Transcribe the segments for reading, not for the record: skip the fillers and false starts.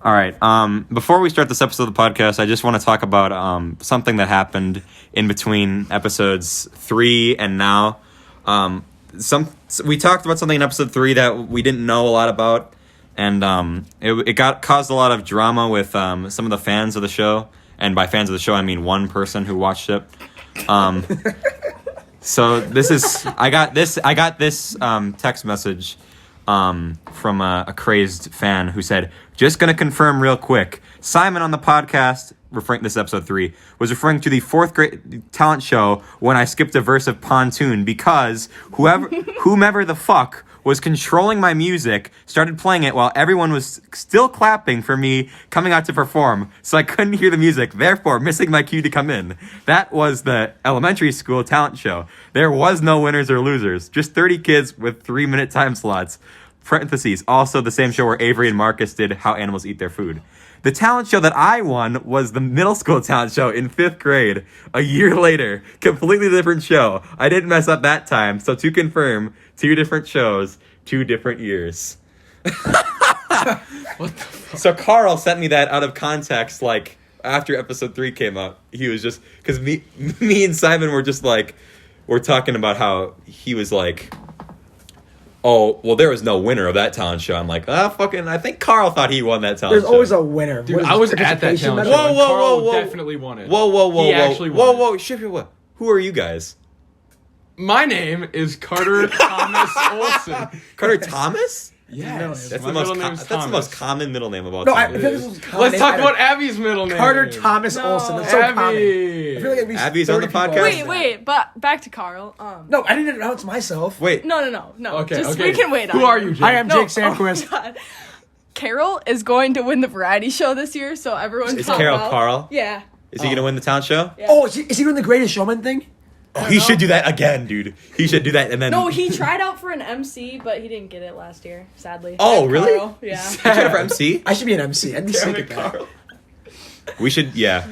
All right. Before we start this episode of the podcast, I just want to talk about something that happened in between episodes 3 and now. We talked about something in episode 3 that we didn't know a lot about, and it caused a lot of drama with some of the fans of the show. And by fans of the show, I mean one person who watched it. So this is I got this text message from a crazed fan who said, "Just gonna confirm real quick. Simon on the podcast, this is episode 3, was referring to the 4th grade talent show when I skipped a verse of Pontoon because whomever the fuck was controlling my music started playing it while everyone was still clapping for me coming out to perform, so I couldn't hear the music, therefore missing my cue to come in. That was the elementary school talent show. There was no winners or losers, just 30 kids with 3-minute time slots. Parentheses, also the same show where Avery and Marcus did How Animals Eat Their Food. The talent show that I won was the middle school talent show in 5th grade. A year later, completely different show. I didn't mess up that time, so to confirm, 2 different shows, 2 different years." What the fuck? So Carl sent me that out of context, like, after episode 3 came up. He was just, because me and Simon were just like, we're talking about how he was like, "Oh, well, there was no winner of that talent show." I'm like, I think Carl thought he won that talent show. There's always a winner. Dude, I was at that talent show. Carl definitely won it. Whoa. He actually won it. Who are you guys? My name is Carter Thomas Olson. Carter Thomas? Yes. That's My the middle name's Thomas. most common middle name of all No, time. I feel like this was common. Let's talk about Abby's middle name. Carter Thomas Olson. That's so Abby. common. I feel like at least Abby's on the 30 people podcast? are- Wait, but back to Carl. No, I didn't announce myself. Wait. No. Okay, Just okay. we can wait on Who are it. you, Jake? I am No, Jake Sandquist. Oh my God. Carol is going to win the variety show this year, so everyone Is talk Carol about. Carl? Yeah. Is he going to win the talent show? Yeah. Oh, is he doing the Greatest Showman thing? Oh, he should do that again, dude. He should do that and then... No, he tried out for an MC, but he didn't get it last year, sadly. Oh, really? Carl, yeah. He tried for MC? I should be an MC. I'd be Damn sick it, at that. Carl. We should, yeah.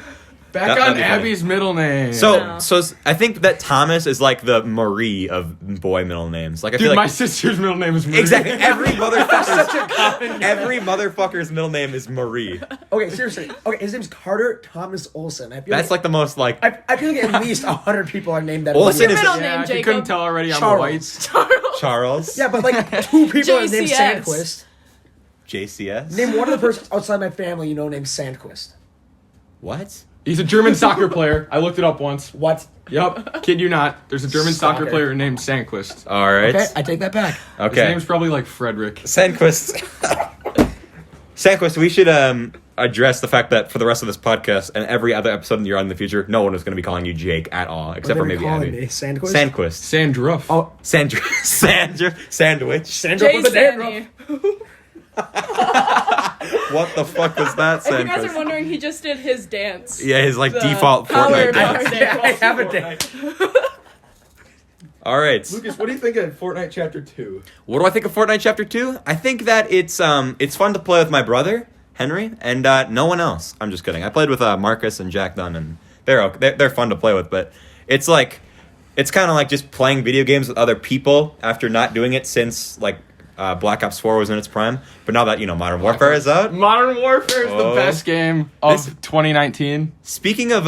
Back That'd on be funny. Abby's middle name. So I think that Thomas is like the Marie of boy middle names. Like I Dude, feel my like sister's middle name is Marie. exactly every motherfucker's middle name is Marie. Okay, seriously. Okay, his name's Carter Thomas Olson. I feel That's like the most like I feel like at least 100 people are named that. Olsen way. is- Middle Yeah, name, if you Jacob. couldn't tell already, I'm Charles. white. Charles. Yeah, but like 2 people are named JCS. Sandquist. JCS. Name one of the persons outside my family you know named Sandquist. What? He's a German soccer player. I looked it up once. What? Yup. Kid you not. There's a German soccer Soccer. player named Sandquist. All right. Okay, I take that back. His Okay. name's probably like Frederick. Sandquist. Sandquist, we should address the fact that for the rest of this podcast and every other episode you're on in the future, no one is going to be calling you Jake at all, except for What are they maybe calling Abby. me? Sandquist? Sandquist. Sandruff. Oh, Sandwich. Sandra Jay with the Stanley. What the fuck was that, If you guys are Sandquist? wondering, he just did his dance. Yeah, his like The default power Fortnite power dance. dance. I have a day. All right. Lucas, what do you think of Fortnite Chapter 2? What do I think of Fortnite Chapter 2? I think that it's fun to play with my brother, Henry, and no one else. I'm just kidding. I played with Marcus and Jack Dunn, and they're fun to play with, but it's like it's kind of like just playing video games with other people after not doing it since like Black Ops 4 was in its prime. But now that Modern Warfare is out. Modern Warfare is the Oh. best game of This- 2019. Speaking of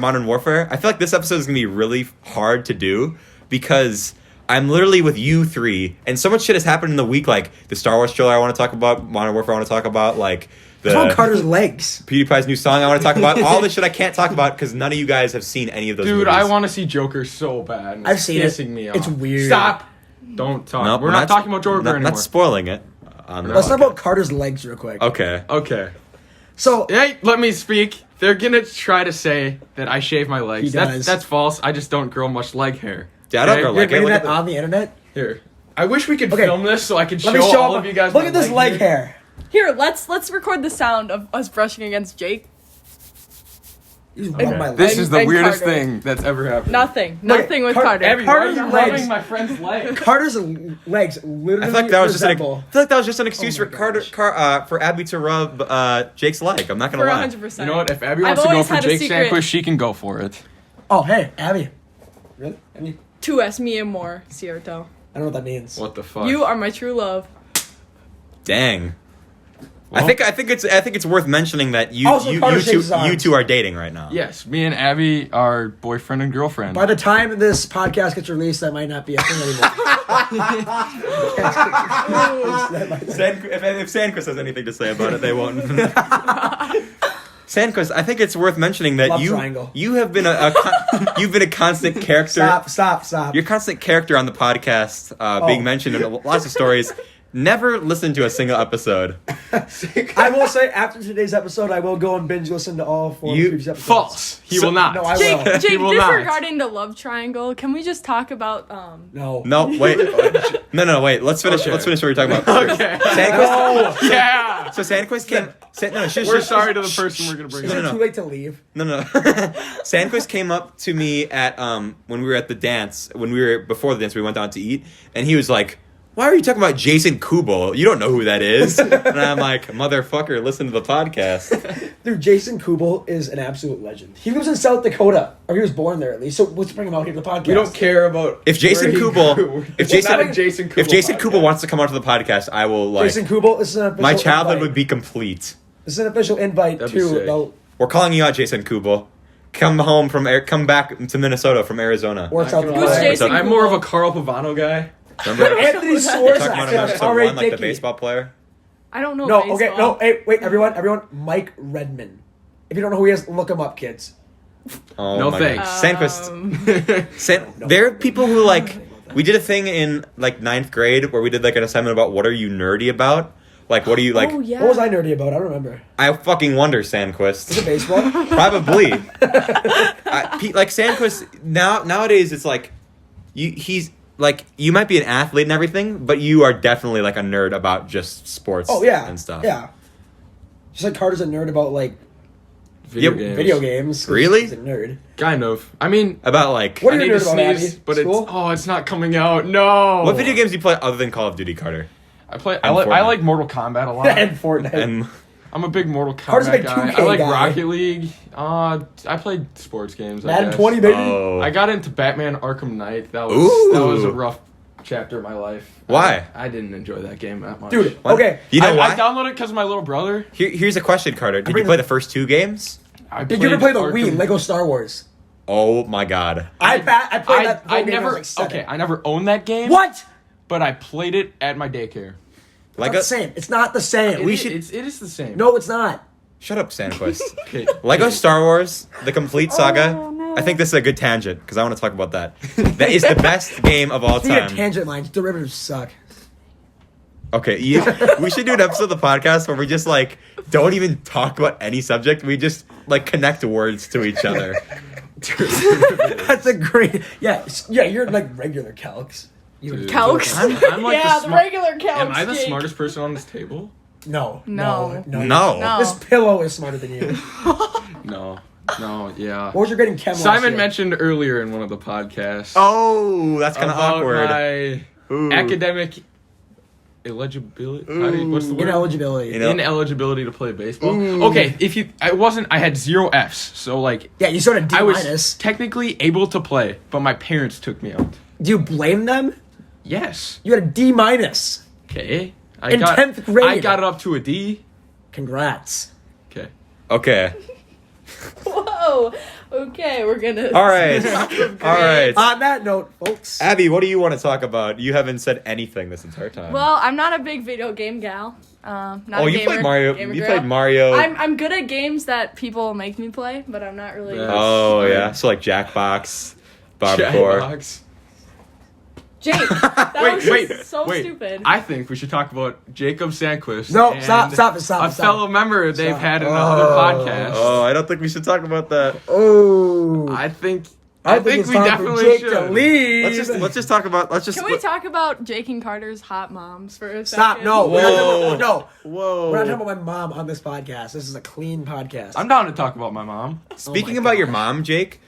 Modern Warfare, I feel like this episode is gonna be really hard to do because I'm literally with you 3, and so much shit has happened in the week. Like the Star Wars trailer I want to talk about, Modern Warfare I want to talk about, like It's on the Carter's legs. PewDiePie's new song I want to talk about. All this shit I can't talk about because none of you guys have seen any of those Dude, movies. I want to see Joker so bad. and I've it's seen it. pissing me off. It's weird. Stop. Don't talk. Nope, We're not talking about Joker anymore. Not spoiling it. On the Let's talk podcast. about Carter's legs real quick. Okay. Okay. So, Hey, let me speak. They're gonna try to say that I shave my legs. He does. That's false. I just don't grow much leg hair. Yeah, I don't Okay? grow you're leg hair. getting Look that at on the internet? Here. I wish we could Okay. film this so I could Let me show show all up- of you guys. Look my at this leg hair. Here, let's record the sound of us brushing against Jake. You just rub my This leg. is the And weirdest Carter. thing that's ever happened. Nothing with Car- Carter. Abby, why are Carter's you legs. rubbing my friend's leg? Carter's legs literally I feel like that was just resemble. an excuse Oh for my gosh. for Abby to rub Jake's leg. I'm not gonna For lie. 100%. You know what? If Abby I've wants to go always for had a Jake secret. Sandquist, she can go for it. Oh, hey, Abby. Really? I mean, 2S me and more, Cierto. I don't know what that means. What the fuck? You are my true love. Dang. I think it's worth mentioning that Also, Carter shakes his you arms. two are dating right now. Yes, me and Abby are boyfriend and girlfriend. By the time this podcast gets released, that might not be a thing anymore. If Sandquist has anything to say about it, they won't. Sandquist, I think it's worth mentioning that Love triangle. you have been you've been a constant character. Stop. You're a constant character on the podcast, being mentioned in lots of stories. Never listened to a single episode. I will say, after today's episode, I will go and binge listen to all 4 previous episodes. False. He will not. No, I will. Jake, He will just not. regarding the love triangle, can we just talk about No. No, wait. No, wait. Let's finish. Okay. Let's finish what we're talking about. Okay. Sandquist. Yeah. So Sandquist came. We're sorry to the person we're gonna bring Is up. it too late to leave? No. Sandquist came up to me at when we were at the dance. Before the dance, we went out to eat, and he was like, "Why are you talking about Jason Kubel? You don't know who that is." And I'm like, "Motherfucker, listen to the podcast." Dude, Jason Kubel is an absolute legend. He lives in South Dakota, or he was born there at least. So let's bring him out here to the podcast. We don't care about If Jason where he Kubel, grew. if It's not Jason, a Jason Kubel if Jason podcast. Kubel wants to come onto the podcast, I will like. Jason Kubel, this is an official My childhood invite. would be complete. This is an official invite That'd be to sick. the We're calling you out, Jason Kubel. Come back to Minnesota from Arizona. or South Who's Dakota. Jason I'm more of a Carl Pavano guy. Remember Anthony talking Soares about him in episode already 1, like the Dickie. baseball player? I don't know No, baseball. okay, no, hey, wait, everyone, Mike Redman. If you don't know who he is, look him up, kids. Oh No my thanks. God. Sandquist. There are people who like. We did a thing in like 9th grade where we did like an assignment about what are you nerdy about. Like, what do you like? Oh, yeah. What was I nerdy about? I don't remember. I fucking wonder, Is it Sandquist. baseball? Probably. Like Sandquist nowadays, it's like he's like you might be an athlete and everything, but you are definitely like a nerd about just sports. Oh, yeah. and stuff. Yeah. Just like Carter's a nerd about, like, Video Yep. games. video games. 'cause Really? He's a nerd. Kind of. I mean, About like What are I you need nerd to about, sneeze, Abby? but School? it's not coming out. No. what video games do you play other than Call of Duty, Carter? I play. And I Fortnite. like Mortal Kombat a lot. And Fortnite. And I'm a big Mortal Carter's a Kombat big guy. 2K I like guy. Rocket League. I played sports games. I Madden guess. 20, baby. oh, I got into Batman Arkham Knight. That was Ooh. a rough chapter of my life. Why? I didn't enjoy that game that much. Dude, What? okay. You know I why? downloaded it because of my little brother. Here's a question, Carter. Did you bring play the- the first 2 games? Did you ever play the Wii, Lego Star Wars? Oh my God. I played that whole I game when I was never. like 7. Okay, I never owned that game. What? But I played it at my daycare. Not the same. It's not the same. It is the same. No, it's not. Shut up, Sandquist. Okay. Lego Star Wars, the complete saga. Oh, no. I think this is a good tangent because I want to talk about that. That is the best game of all Speaking of time. tangent lines, derivatives suck. Okay, we should do an episode of the podcast where we just like don't even talk about any subject. We just like connect words to each other. That's a great. Yeah, you're like regular calcs. Dude. Calcs? I'm like yeah, the the smart. regular calcs. Am I the Jake. smartest person on this table? No. No. No. This pillow is smarter than you. No. No. Yeah. What was your grade in chem last Simon year? mentioned earlier in one of the podcasts. Oh, that's kind of about awkward. my Ooh. academic eligibility. What's the word? Ineligibility. You know- Ineligibility to play baseball. Okay, I had 0 Fs, so like Yeah, you sort of D I was minus. technically able to play, but my parents took me out. Do you blame them? Yes. You had a D minus. Okay. In 10th grade. I got it up to a D. Congrats. Okay. Okay. Whoa. Okay, we're gonna. All right. All right. On that note, folks. Abby, what do you want to talk about? You haven't said anything this entire time. Well, I'm not a big video game gal. Not oh, a you gamer, played Mario. gamer You girl. played Mario. I'm good at games that people make me play, but I'm not really. Yeah. Oh yeah, so like Jackbox, Barbcore. Jackbox. Jake, that was Wait, just so wait. stupid. I think we should talk about Jacob Sandquist. No, and stop it. A fellow member they've Stop. had in another podcast. Oh, I don't think we should talk about that. Oh. I think it's we time definitely for Jake should. to leave. Let's just talk about. Can we talk about Jake and Carter's hot moms for a Stop. second? No. We're Whoa. not, Whoa. we're not talking about my mom on this podcast. This is a clean podcast. I'm down to talk about my mom. Speaking Oh about my your God. mom, Jake,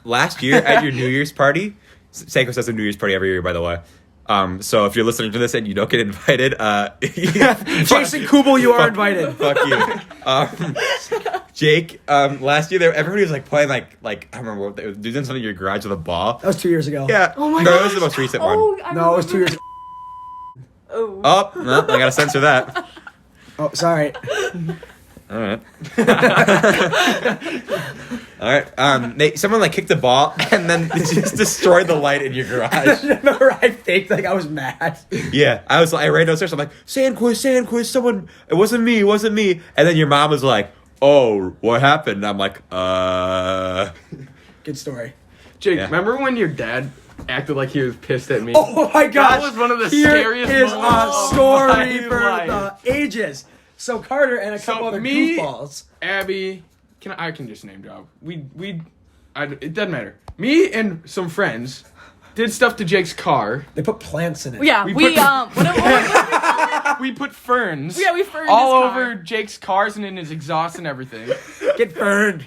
last year at your New Year's party, Sandquist has a New Year's party every year, by the way. So if you're listening to this and you don't get invited, Jason Kubel, you are invited. Fuck you. Jake, last year everybody was like playing like I don't remember what they were doing something in your garage with a ball. That was 2 years ago. Yeah. Oh my no, god. it was the most recent one. Oh, I No, it was 2 remember. years ago. Oh. Oh, no, I gotta censor that. Oh, sorry. All right. All right. Someone like kicked the ball and then just destroyed the light in your garage. Remember, I faked like I was mad. Yeah, I ran downstairs. I'm like, Sandquist, someone. It wasn't me. And then your mom was like, "Oh, what happened?" And I'm like, Good story. Jake, Yeah. remember when your dad acted like he was pissed at me? Oh my gosh. That was one of the Here scariest is moments a of story my for life. the ages. So Carter and a couple other me, goofballs. Abby, I can just name drop. It doesn't matter. Me and some friends did stuff to Jake's car. They put plants in it. Yeah, We we put- what We put ferns. Yeah, we ferned all his car. over Jake's cars and in his exhaust and everything. Get burned.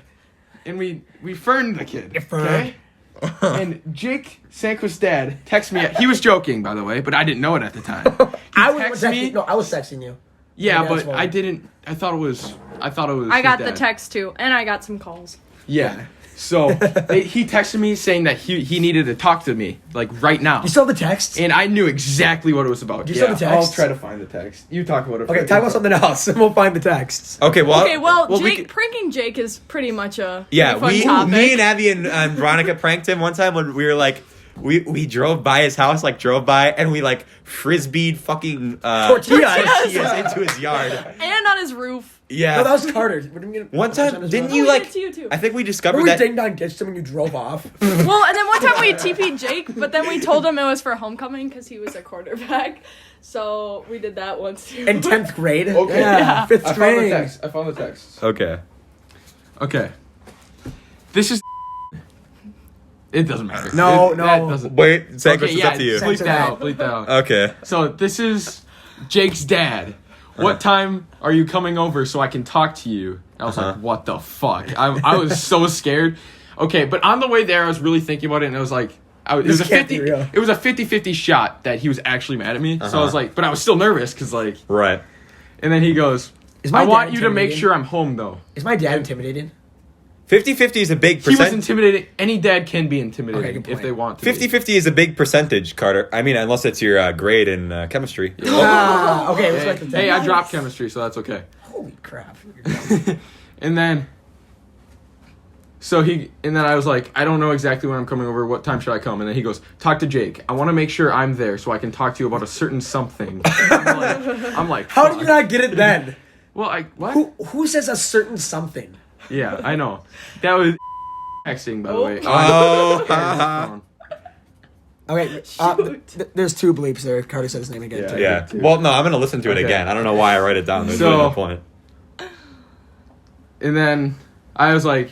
And we ferned the kid. Get ferned. Okay? And Jake Sandquist's dad texted me. He was joking, by the way, but I didn't know it at the time. I was texted me. texting. No, I was texting you. Yeah, Yeah, that's but fine. I didn't. I thought it was. I his got the dad. text too, and I got some calls. Yeah. So he texted me saying that he needed to talk to me like right now, You saw the text? and I knew exactly what it was about. You saw the text? I'll try to find the text. You talk about it. Okay, talk about something else, and we'll find the texts. okay, well, Okay, well, we Jake could- pranking Jake is pretty much a yeah, pretty fun topic. me and Abby and Veronica pranked him one time when we were like, we drove by his house, and we like frisbeed fucking Tortillas. into his yard. and on his roof. Yeah. No, that was Carter. What did we get- One on time, his didn't roof? you we like? did to you, too. I think we discovered Remember we that. ding dong ditched him when you drove off? Well, and then one time we TP'd Jake, but then we told him it was for homecoming because he was a quarterback. So we did that once too. In 10th grade? Okay. Yeah, 5th I found the grade. text. I found the text. Okay. Okay. This is. It doesn't matter. No, That no. doesn't. Wait, Sandquist, Okay, it's yeah, up to you. Censor bleep that out. that. Bleep that out. Okay. So this is Jake's dad. What time are you coming over so I can talk to you? I was like, what the fuck? I was so scared. Okay, but on the way there, I was really thinking about it, and it was like, it was a This can't be 50. real. It was a 50-50 shot that he was actually mad at me. So I was like, but I was still nervous because like, Right. and then he goes, Is my I want dad you to make intimidating? sure I'm home though. Is my dad intimidating? 50-50 is a big He was percent. intimidating. Any dad can be Okay, intimidating good point. if they want to. be. 50-50 is a big percentage, Carter. I mean, unless it's your grade in chemistry. Okay, let's write the text. Hey, I dropped chemistry, so that's okay. Holy crap. And then, I was like, I don't know exactly when I'm coming over. What time should I come? And then he goes, talk to Jake. I want to make sure I'm there so I can talk to you about a certain something. I'm like, How did you fuck. not get it then? Well, what? Who says a certain something? Yeah, I know. That was texting, by the way. Oh, Yeah, Okay, there's two bleeps there. Carter said his name again. Yeah. too. yeah. Well, no, I'm going to listen to it Okay. again. I don't know why I write it down. There's So- really no point. And then I was like,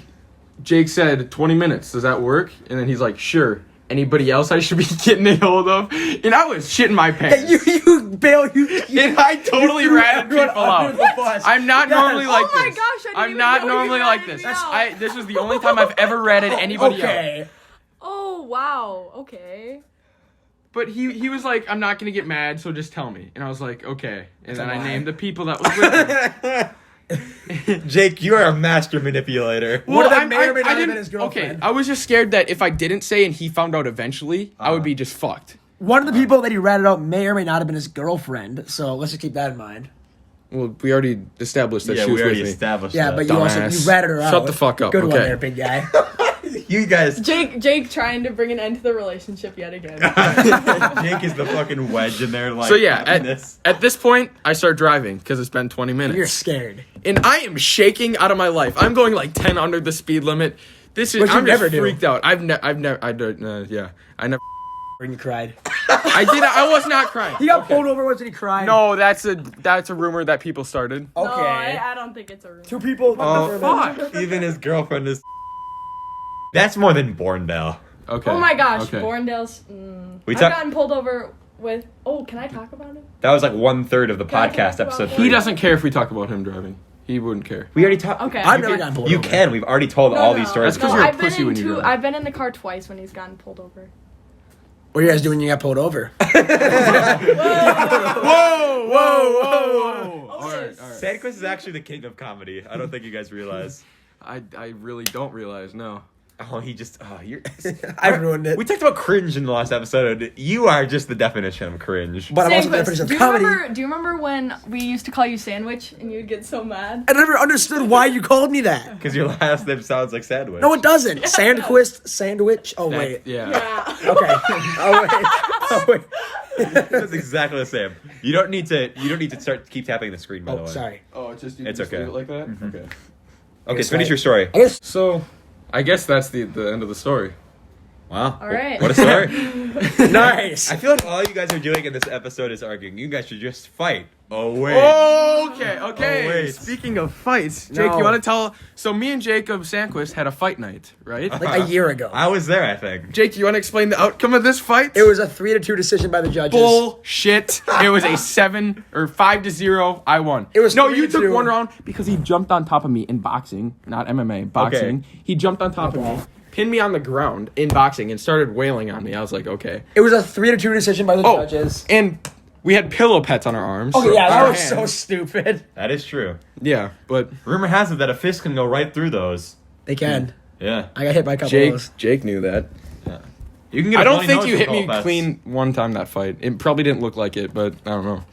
Jake said 20 minutes. Does that work? And then he's like, sure. Anybody else I should be getting a hold of? And I was shitting my pants. Hey, you bail. You And I totally threw ratted everyone people under out. the bus. I'm not Yes. normally like Oh my this. gosh, I didn't I'm even not know you normally like ratted this. me out. This was the only time I've ever ratted anybody out. Okay. Oh wow. Okay. But he was like, I'm not gonna get mad, so just tell me. And I was like, okay. And then I lie. named the people that was with me. Jake, you are a master manipulator. One of them I'm- may or may not have didn't- been his girlfriend. Okay, I was just scared that if I didn't say and he found out eventually, I would be just fucked. One of the people that he ratted out may or may not have been his girlfriend, so let's just keep that in mind. Well, we already established that she was with me. established Yeah, but you also Dumbass. you ratted her out. Shut the fuck up, Good one okay. there, big guy. You guys, Jake trying to bring an end to the relationship yet again. Jake is the fucking wedge in there. Like, So yeah, happiness. at this point, I start driving because it's been 20 minutes. You're scared. And I am shaking out of my life. I'm going like 10 under the speed limit. This is Which you I'm just never do. freaked out. I never When you cried. I was not crying. He got pulled over once and he cried. No, that's a rumor that people started. Okay. No, I don't think it's a rumor. Two people. Oh, Fuck. Even his girlfriend is. That's more than Borndale. Okay. Oh my gosh, Okay. Borndale's. We I've talk- gotten pulled over with. Oh, can I talk about it? That was like 1/3 of the Can I podcast talk about episode. that? He 3. doesn't care if we talk about him driving. He wouldn't care. We already talked. Okay. I've never gotten pulled You over. can. We've already told all these stories. That's 'cause No, you're a I've been pussy in when you drive. I've been in the car twice when he's gotten pulled over. What are you guys doing when you got pulled over? Whoa, whoa, whoa. All right. Sandquist is actually the king of comedy. I don't think you guys realize. I really don't realize, no. Oh, you're. I ruined it. We talked about cringe in the last episode. You are just the definition of cringe. But I'm also the Sandquist, definition of do you comedy. do you remember when we used to call you Sandwich and you'd get so mad? I never understood why you called me that. Because your last name sounds like sandwich. No, it doesn't. Sandquist, sandwich. Oh, wait. Yeah. Yeah. Okay. Oh, wait. That's exactly the same. You don't need to keep tapping the screen, by the Oh, way. sorry. Oh, it's just It's okay. leave it like that. Okay. Okay, Yes, finish right. your story. I guess. So, I guess that's the end of the story. Wow. All right. What a story. Nice. I feel like all you guys are doing in this episode is arguing. You guys should just fight. Oh, wait. Okay. Oh, wait. Speaking of fights, Jake, No. you want to tell? So me and Jacob Sandquist had a fight night, right? Like a year ago. I was there, I think. Jake, you want to explain the outcome of this fight? It was a 3-2 decision by the judges. Bullshit. It was a 5-0. I won. It was no. You took 3-2. one round because he jumped on top of me in boxing, not MMA. Boxing. Okay. He jumped on top of me, pinned me on the ground in boxing, and started wailing on me. I was like, okay. It was a 3-2 decision by the judges. And we had pillow pets on our arms. Okay, yeah, that Our was so hands. stupid. That is true. Yeah, but Rumor has it that a fist can go right through those. They can. Yeah. I got hit by a couple of those. Jake knew that. You can get I a don't bloody think nose you from hit me Lopez. clean one time that fight. It probably didn't look like it, but I don't know.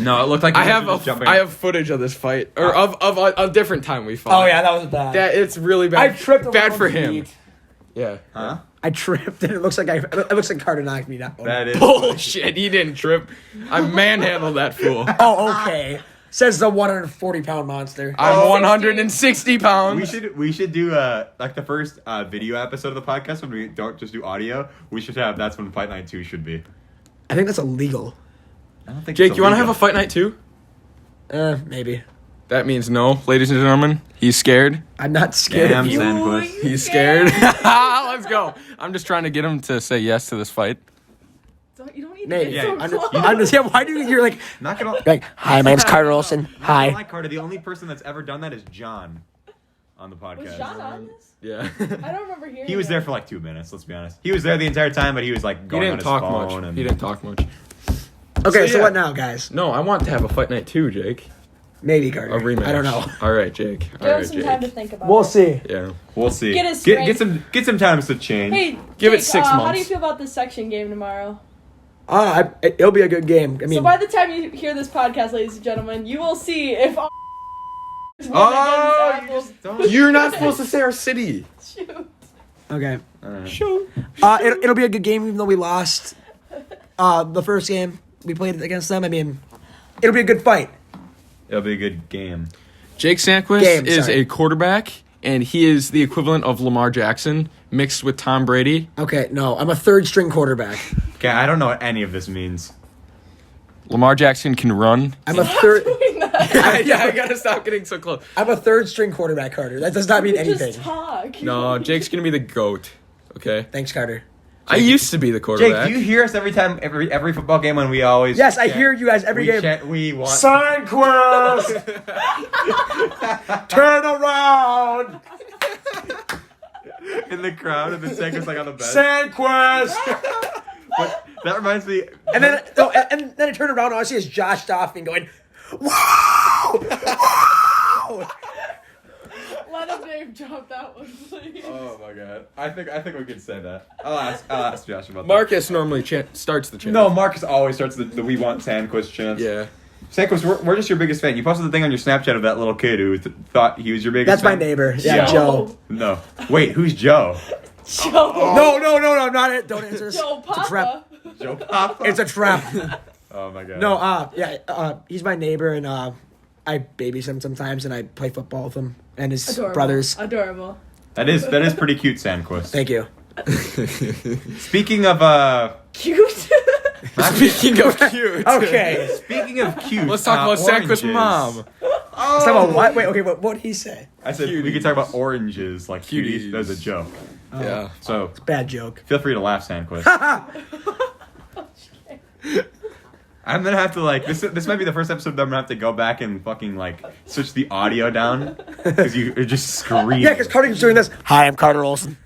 No, it looked like you I have were just jumping. I have footage of this fight or of a different time we fought. Oh, yeah, that was bad. That it's really bad. I tripped bad over for his him. feet. Yeah. Huh? I tripped, and it looks like Carter knocked me down. That is. Bullshit. He didn't trip. I manhandled that fool. Oh, okay. Says the 140-pound monster. I'm 160 pounds. We should do like the first video episode of the podcast when we don't just do audio. We should have that's when Fight Night 2 should be. I think that's illegal. I don't think Jake, it's you want to have illegal. a fight night too? Maybe. That means no, ladies and gentlemen. He's scared. I'm not scared Damn, of you. Sandquist. He's scared. Let's go. I'm just trying to get him to say yes to this fight. You don't need to Maybe. get so Yeah, close. I'm just, yeah, why do you're like, Not gonna. hi, my name's Carter Olson. Not Hi. gonna lie, Carter. The only person that's ever done that is John on the podcast. Was John on this? Yeah. I don't remember hearing He was it. there for like 2 minutes. Let's be honest. He was there the entire time, but he was like He going on didn't his talk phone. much. And He didn't talk much. Okay, so yeah. what now, guys? No, I want to have a fight night too, Jake. Maybe, Carter. A rematch. I don't know. All right, Jake. All Give him right, some time to Jake. think about We'll it. see. Yeah. We'll see. Get his get strength. some times to change. Hey, Give it Jake, 6 How do months. you feel about this section game tomorrow? It'll be a good game. I mean, So by the time you hear this podcast, ladies and gentlemen, you will see if all Oh, you apples. just don't. You're not supposed to say our city. Shoot. okay. Shoot. It'll be a good game, even though we lost the first game we played against them. I mean, it'll be a good fight. It'll be a good game. Jake Sandquist Game, is sorry. a quarterback, and he is the equivalent of Lamar Jackson mixed with Tom Brady. Okay, no, I'm a third string quarterback. Okay, I don't know what any of this means. Lamar Jackson can run. I'm a third. Yeah, I gotta stop getting so close. I'm a third string quarterback, Carter. That does not mean anything. Just talk. No, Jake's gonna be the GOAT. Okay. Thanks, Carter. I used to be the Jake, quarterback. do you hear us every time, every football game when we always? Yes, I chant- hear you guys every we game. chant, we want. Sandquist! Turn around! in the crowd, and then Sandquist like on the bench. Sandquist! But that reminds me. And then, and then I turn around and all I see is Josh Doffman going, wow! Wow! Let him name drop that one, please. Oh my god! I think we could say that. I'll ask Josh about Marcus normally starts the that. chant. No, Marcus always starts the "We Want Sandquist" chant. Yeah. Sandquist, we're just your biggest fan. You posted the thing on your Snapchat of that little kid who thought he was your biggest. That's my fan. neighbor. Yeah, Yeah. Joe. No, wait, who's Joe? Joe. No, not it. Don't answer this. Joe It's a trap. Papa. Joe Papa. It's a trap. Oh my god. No, he's my neighbor, and I babysit him sometimes, and I play football with him and his Adorable. brothers. Adorable. that is pretty cute, Sandquist. Thank you. Speaking of Cute. Speaking of cute. Okay. speaking of cute, Let's talk about Sandquist's oranges. mom. Let's talk about what? Wait, okay, what did he say? I said we could talk about oranges, like cuties. Cuties. That was a joke. Yeah. So Bad joke. feel free to laugh, Sandquist. I'm gonna have to like this might be the first episode that I'm gonna have to go back and fucking like switch the audio down because you're just screaming. Yeah, because Carter keeps doing this. Hi, I'm Carter Olson.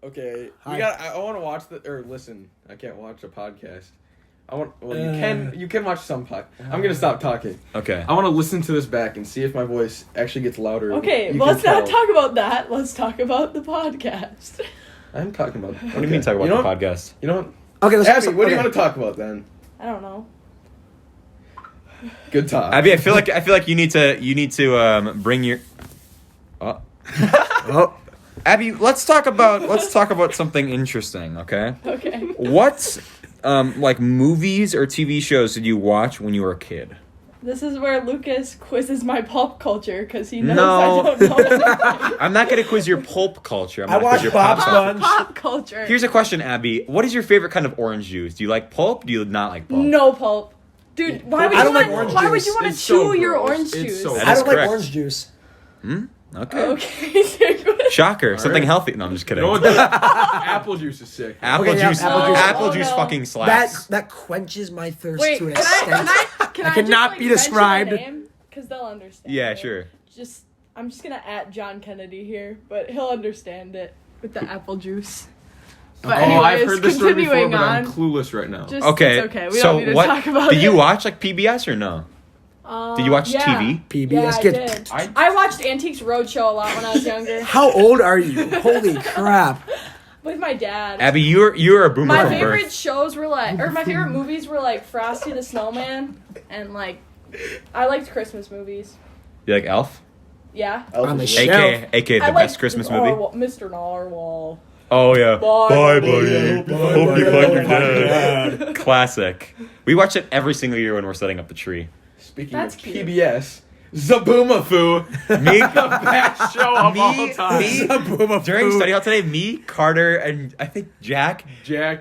Okay. Hi. I want to watch or listen. I can't watch a podcast. Well, you can watch some I'm gonna stop talking. Okay. I want to listen to this back and see if my voice actually gets louder. Okay, You let's can not tell. talk about that. Let's talk about the podcast. I'm talking about. What do you mean talk about the podcast? You know what? Okay, let's Abby, what do you want to talk about then? I don't know. Good talk. Abby, I feel like you need to bring your. Oh. Abby, let's talk about something interesting, okay? Okay. What like movies or TV shows did you watch when you were a kid? This is where Lukas quizzes my pop culture because he knows No. I don't know anything. I'm not gonna quiz your pulp culture. I'm I gonna quiz watched your Bob culture. Sponge. Pop culture. Here's a question, Abby. What is your favorite kind of orange juice? Do you like pulp? Do you not like pulp? No pulp. Dude, why would I you don't like want? orange Why would juice. you want to It's so chew your gross. orange It's juice? so- That I is don't like correct. orange juice. Okay. Okay. Shocker. Something right. healthy. No, I'm just kidding. You know what? Apple juice is sick. Apple Okay, yeah, juice. apple juice. Oh, no. fucking slaps. That quenches my thirst Wait, to an can extent. I cannot be described. Because they'll understand. Yeah, it. sure. I'm just gonna at John Kennedy here, but he'll understand it with the apple juice. But anyways, I've heard this story before, continuing but on. I'm clueless right now. Just, Okay. it's okay. We so don't need to what? talk about did it. you watch like PBS or no? Did you watch yeah. TV? PBS. Yeah, I Get- did. I- I watched Antiques Roadshow a lot when I was younger How old are you? Holy crap. with my dad. Abby, you're a boomer My from favorite birth. shows were my favorite movies were like Frosty the Snowman and like I liked Christmas movies. You like Elf? Yeah. On the Shit. shelf. AKA the I best liked Christmas movie. Mr. Narwhal. Oh yeah. Bye, buddy. buddy. Hope you find your Dad. dad. Classic. We watch it every single year when we're setting up the tree. Speaking That's of cute. PBS, Zaboomafoo, Me, the best show of all time. during study hall today, me, Carter, and I think Jack,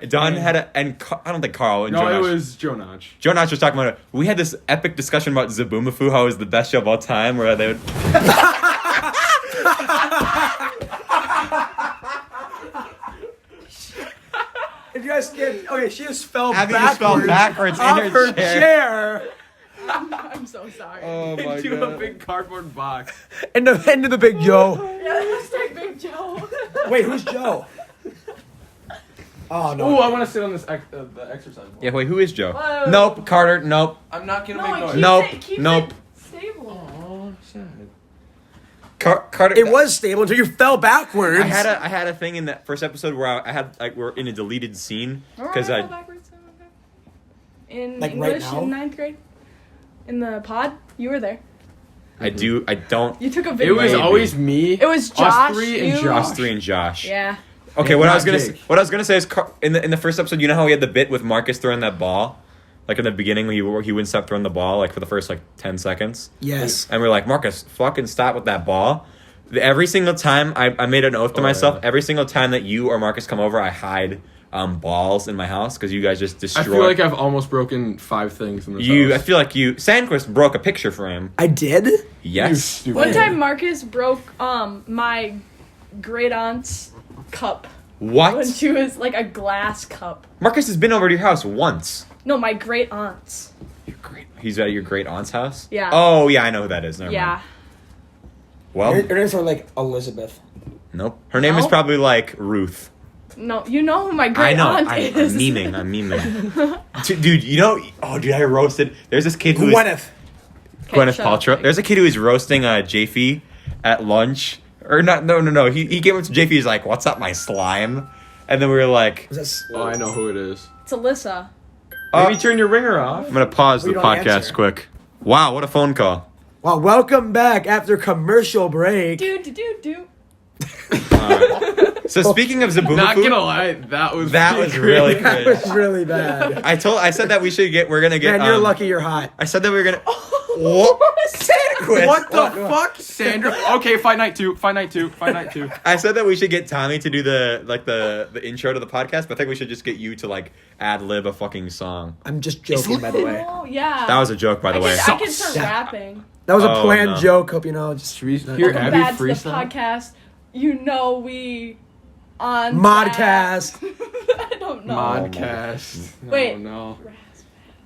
Don had I don't think Carl and No, Joe it Notch. was Joe Notch. Joe Notch was talking about it. We had this epic discussion about Zaboomafoo, how it was the best show of all time, where they would. If you guys get okay, she just fell Abby backwards, just fell backwards off in her chair. I'm so sorry. Oh my Into a god. big cardboard box. Into the big Joe. Yeah, that's like Big Joe. Wait, who's Joe? Oh Ooh, no. I want to sit on this the exercise ball. Yeah, wait, who is Joe? Whoa. Nope, Carter, nope. I'm not gonna No, make noise. keep Nope, it, keep nope. it stable. Oh, sad. Carter. It was stable until you fell backwards. I had a thing in that first episode where I had like we're in a deleted scene because Alright, I go backwards, in Like right English now? in 9th grade. In the pod, you were there. I don't. You took a It video. was Maybe. always me. It was Josh, us three, and you- Josh. Us three and Josh. Yeah. Okay, And what not I was gonna Jake. say is in the first episode, you know how he had the bit with Marcus throwing that ball, like in the beginning when he wouldn't stop throwing the ball like for the first like 10 seconds, Yes. and we're like, Marcus, fucking stop with that ball. Every single time I made an oath to myself. yeah. Every single time that you or Marcus come over, I hide balls in my house because you guys just I destroy. feel like I've almost broken 5 things in this I house. feel like Sandquist broke a picture frame. I did? You Yes. stupid. One time Marcus broke my great aunt's cup What? when she was like a glass cup. Marcus has been over to your house once. No, my great aunt's. He's at your great aunt's house? Yeah. Oh, yeah, I know who that is. Never Yeah. mind. Well, Her name's sort of like Elizabeth. nope. Her name is No? probably like Ruth. No, you know who my I great know. aunt I'm is. memeing. Dude, you know... Oh, dude, I roasted... There's this kid who is... Gwyneth. Okay, Gwyneth shut up, Paltrow. Mike. There's a kid who is roasting JP at lunch. Or not... No. He came up to JP. He's like, what's up, my slime? And then we were like... Was that Oh, I know who it is. It's Alyssa. Maybe turn your ringer off. I'm going to pause We the don't podcast answer. quick. Wow, what a phone call. Well, welcome back after commercial break. Do. So speaking of Zaboomafoo... Not gonna lie, that was really That cringe. was really bad. I said that we're gonna get... Man, you're lucky you're hot. I said that we were gonna... What? Sandquist! What the fuck, Sandra? Okay, Fight Night 2. I said that we should get Tommy to do the intro to the podcast, but I think we should just get you to like ad lib a fucking song. I'm just joking, by the way. Oh, yeah. That was a joke, by the way. I can start rapping. That was a Oh, planned no. joke. Hope you know. Just Should we hear Welcome Abby back to the freestyle? podcast. You know we on Modcast. I don't know. Modcast. Wait. No.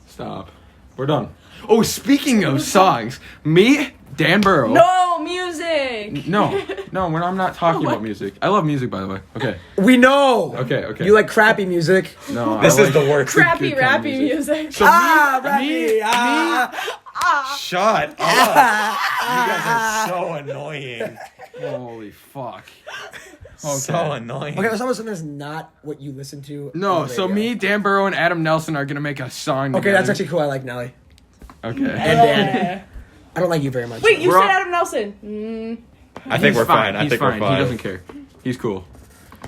Stop. We're done. Oh, speaking of songs, me, Dan Burrow. No music. Jake. No, I'm not talking about music. I love music, by the way. Okay. We know. Okay. You like crappy music. No, This is the worst. Crappy good kind of rappy music. So Rappy. Shut up. You guys are so annoying. Holy fuck. So annoying. Okay, so something that's not what you listen to. No, on the so radio. me, Dan Burrow, and Adam Nelson are gonna make a song. Okay, together. that's actually cool. I like Nelly. Okay. And Dan. I don't like you very much. Wait, you We're said on- Adam Nelson. I think He's we're fine. I He's think fine. we're fine. He doesn't care. He's cool.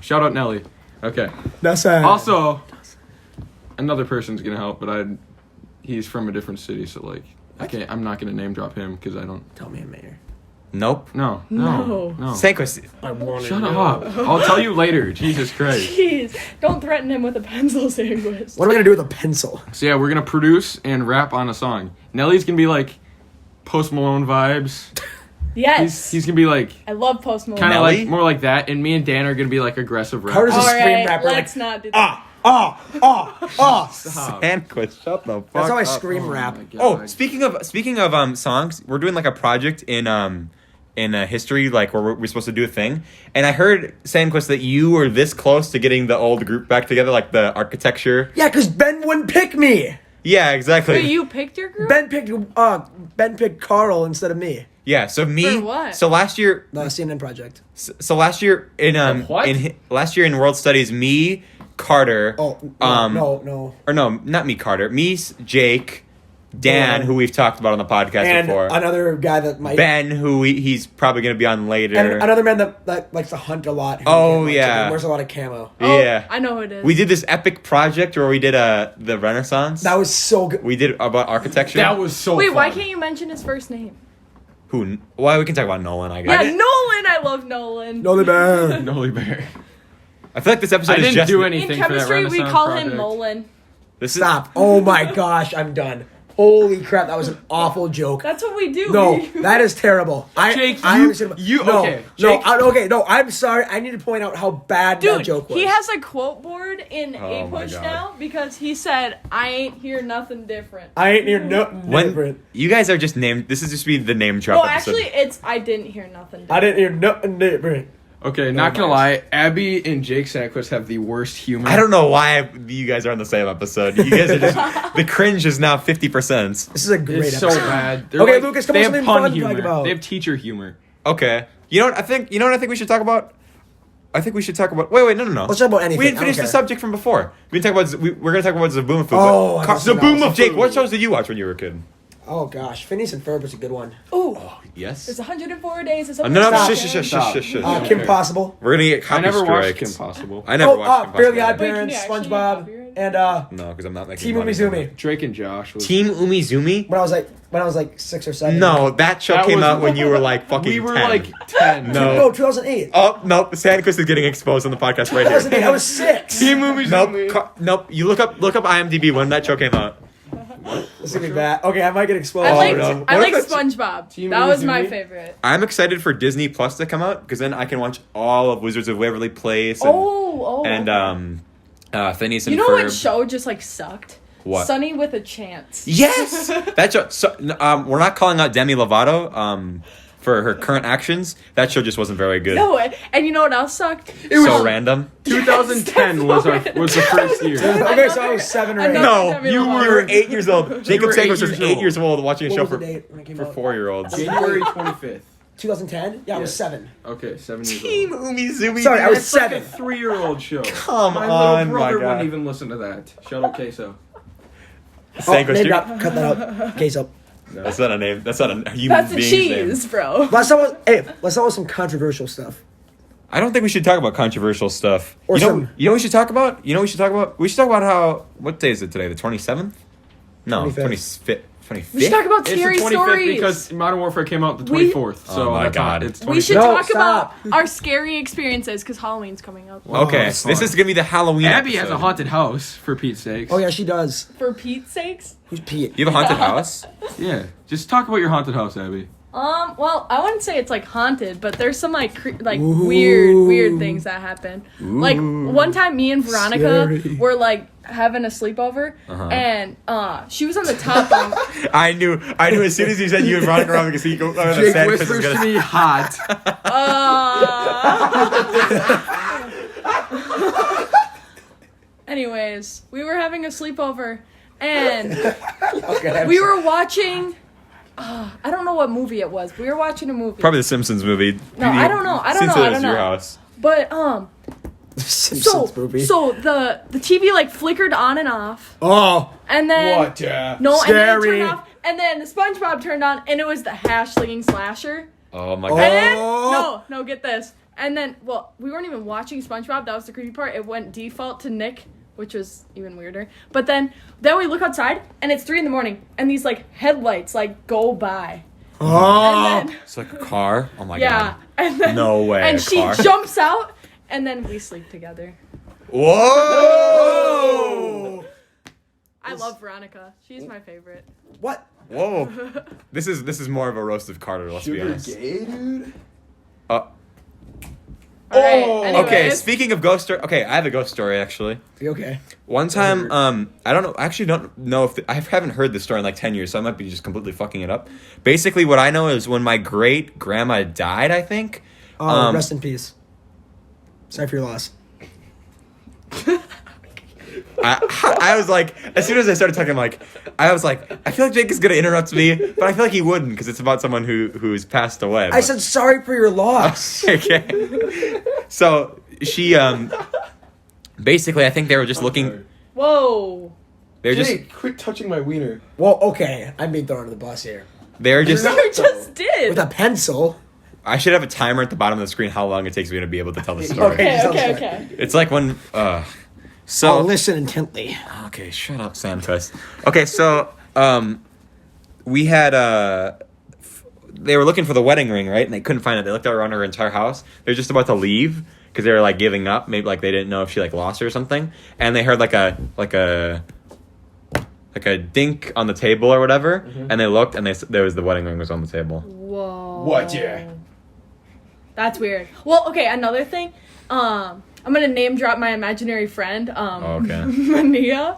Shout out Nelly. Okay. That's Also, another person's gonna help, but he's from a different city, so like, I'm not gonna name drop him because I don't. Tell me, Mayor. Nope. No. Sandquist. I want Shut up. I'll tell you later. Jesus Christ. Jeez, don't threaten him with a pencil sandwich. What am I gonna do with a pencil? So yeah, we're gonna produce and rap on a song. Nelly's gonna be like Post Malone vibes. Yes. He's gonna be like I love Post Malone. kind of Nelly? like more like that, and me and Dan are gonna be like aggressive Carter's rappers. a All scream right, rapper. let's Like, not do that. Stop. Sandquist. Shut the fuck that's how I up. scream Oh rap. my God. Oh, speaking of songs, we're doing like a project in history, like where we're supposed to do a thing. And I heard, Sandquist, that you were this close to getting the old group back together, like the architecture. Yeah, because Ben wouldn't pick me. Yeah, exactly. Wait, you picked your group? Ben picked Carl instead of me. Yeah, so me. For what? So last year, The CNN project. so last year in what? last year in World Studies, me, Carter. Oh, no. Or no, not me, Carter. Me, Jake, Dan, Yeah. who we've talked about on the podcast And before. another guy that might. Ben, who he's probably going to be on later. And another man that likes to hunt a lot. who Oh, can't much, yeah. and wears a lot of camo. Oh, Yeah. I know who it is. We did this epic project where we did the Renaissance. That was so good. We did about architecture. That was so. Wait, fun. why can't you mention his first name? Who? Why we can talk about Nolan, I Yeah, guess. Nolan. I love Nolan. No, the man. Nolly Bear? I feel like this episode I is didn't just do In anything for that chemistry, we Renaissance call project. him Nolan. This Stop. Oh my gosh, I'm done. Holy crap, that was an awful joke. That's what we do. No, that is terrible. Jake, I you- understand- you- no, okay, No, Jake- no, I'm sorry. I need to point out how bad that Dude, joke was. he has a quote board in Oh my A-Push God. now because he said, I ain't hear nothing different. I ain't near nothing when different. you guys are just named. This is just be the name drop Well, episode. actually, it's I didn't hear nothing different. I didn't hear nothing different. Okay, not gonna lie, Abby and Jake Sandquist have the worst humor. I don't know why you guys are on the same episode. You guys are just the cringe is now 50%. This is a great It's so episode. bad. They're Okay, Lucas, come they on, have something pun fun to humor. talk about. They have teacher humor. Okay. You know what I think? You know what I think we should talk about? I think we should talk about. Wait, no. Let's talk about anything. We didn't I don't finish the care. subject from before. We're gonna talk about Zaboomafoo. Oh, I but must have known. Zaboomafoo. Jake, what shows did you watch when you were a kid? Oh gosh, Phineas and Ferb was a good one. Ooh, Yes. there's 104 days. It's No, no, Stop. shush. Kim Possible. We're gonna get I copy never watched strikes. Kim Possible. I never watched Kim Fairly Possible. Odd Wait, can Parents, you actually SpongeBob, copyright it? and No, because I'm not making Team money from Umizoomi. it. Drake and Josh. Was, Team Umizoomi? when I was like 6 or 7. No, that show That came was- out when you were like fucking we were 10. like 10. No. No, 2008. Oh, nope. Sandquist is getting exposed on the podcast right 2008. here. I was 6. Team movies. Nope. You look up IMDb when that show came out. This is gonna be bad. Okay, I might get exposed. I liked, no. I What liked if it's- SpongeBob. Team That was my Umizoomi? favorite. I'm excited for Disney Plus to come out because then I can watch all of Wizards of Waverly Place and Phineas and You know Ferb. what show just like sucked? What? Sunny with a Chance. Yes, that show. So, we're not calling out Demi Lovato for her current actions. That show just wasn't very good. No, and you know what else sucked? So random. 2010 was the first year. Okay, so I was 7 or 8. Another No, Demi you Lovato. were 8 years old. Jacob were 8 Sandquist was years 8 old. years old watching a What show was the for date when it came out? 4-year-olds. January 25th. 2010? Yeah, I was Yes. 7. Okay, 7 years Team old. Umizoomi. Sorry, I was It's like 7. a 3-year-old show. Come my on, little brother my God. wouldn't even listen to that. Shout out Queso. Oh, Sandquist, name you're- drop. Cut that out. Case up. That's not a name. That's not a human That's a being's cheese, name. bro. Let's start with some controversial stuff. I don't think we should talk about controversial stuff. Or you know some- what we should talk about? You know what we should talk about? We should talk about how. What day is it today? The 27th? No, 25th. 25th. We should talk about It's the scary 25th stories. because Modern Warfare came out the We- 24th. So Oh my that's God. not- It's we should 25th. No, talk stop. about our scary experiences because Halloween's coming up. Okay, that's this fine. is gonna be the Halloween. Abby has episode. a haunted house, for Pete's sakes. Oh, yeah, she does. For Pete's sakes. Who's Pete? You have a haunted house? Yeah. Just talk about your haunted house, Abby. Well, I wouldn't say it's like haunted, but there's some like Ooh. weird things that happen. Like one time, me and Veronica Scary. were like having a sleepover, and she was on the top bunk. I knew as soon as you said you were running around the casino. Jake whispers to me, hot. Anyways, we were having a sleepover, and we were watching. I don't know what movie it was. We were watching a movie. Probably the Simpsons movie. No, I don't know. I don't know. Your house. But Simpsons movie. So the TV like flickered on and off. Oh. And then What? no, Scary. and then it turned off. And then the SpongeBob turned on, and it was the hash-slinging slasher. Oh my Oh. god. And then no, get this. And then we weren't even watching SpongeBob. That was the creepy part. It went default to Nick, which was even weirder. But then we look outside, and it's 3 a.m, and these like headlights like go by. Oh. And then, It's like a car. Oh my yeah, god. and then, No way. And a she car. jumps out, and then we sleep together. Whoa! I love Veronica. She's my favorite. What? Whoa! This is more of a roast of Carter. Let's be honest. Gay, dude. All right, Okay. anyways. Speaking of ghost story, okay, I have a ghost story actually. Okay. One time, I don't know. I actually don't know if I haven't heard this story in like 10 years, so I might be just completely fucking it up. Basically, what I know is when my great grandma died, I think. Rest in peace. Sorry for your loss. I was like, as soon as I started talking, I was like, I feel like Jake is gonna interrupt me, but I feel like he wouldn't because it's about someone who's passed away. I said sorry for your loss. Okay. So she basically, I think they were just looking. Whoa. They were just. Jake, quit touching my wiener. Well, okay. I'm being thrown under the bus here. They were just. You just did. With a pencil. I should have a timer at the bottom of the screen how long it takes me to be able to tell the story. Okay. It's like when. So. I'll listen intently. Okay, shut up, Sandquist. Okay, so we had they were looking for the wedding ring, right? And they couldn't find it. They looked around her entire house. They were just about to leave because they were like giving up. Maybe like they didn't know if she like lost her or something. And they heard like a dink on the table or whatever. Mm-hmm. And they looked, and there was the wedding ring was on the table. Whoa. What? Yeah. That's weird. Well, okay. Another thing. I'm gonna name drop my imaginary friend. Okay. Mania.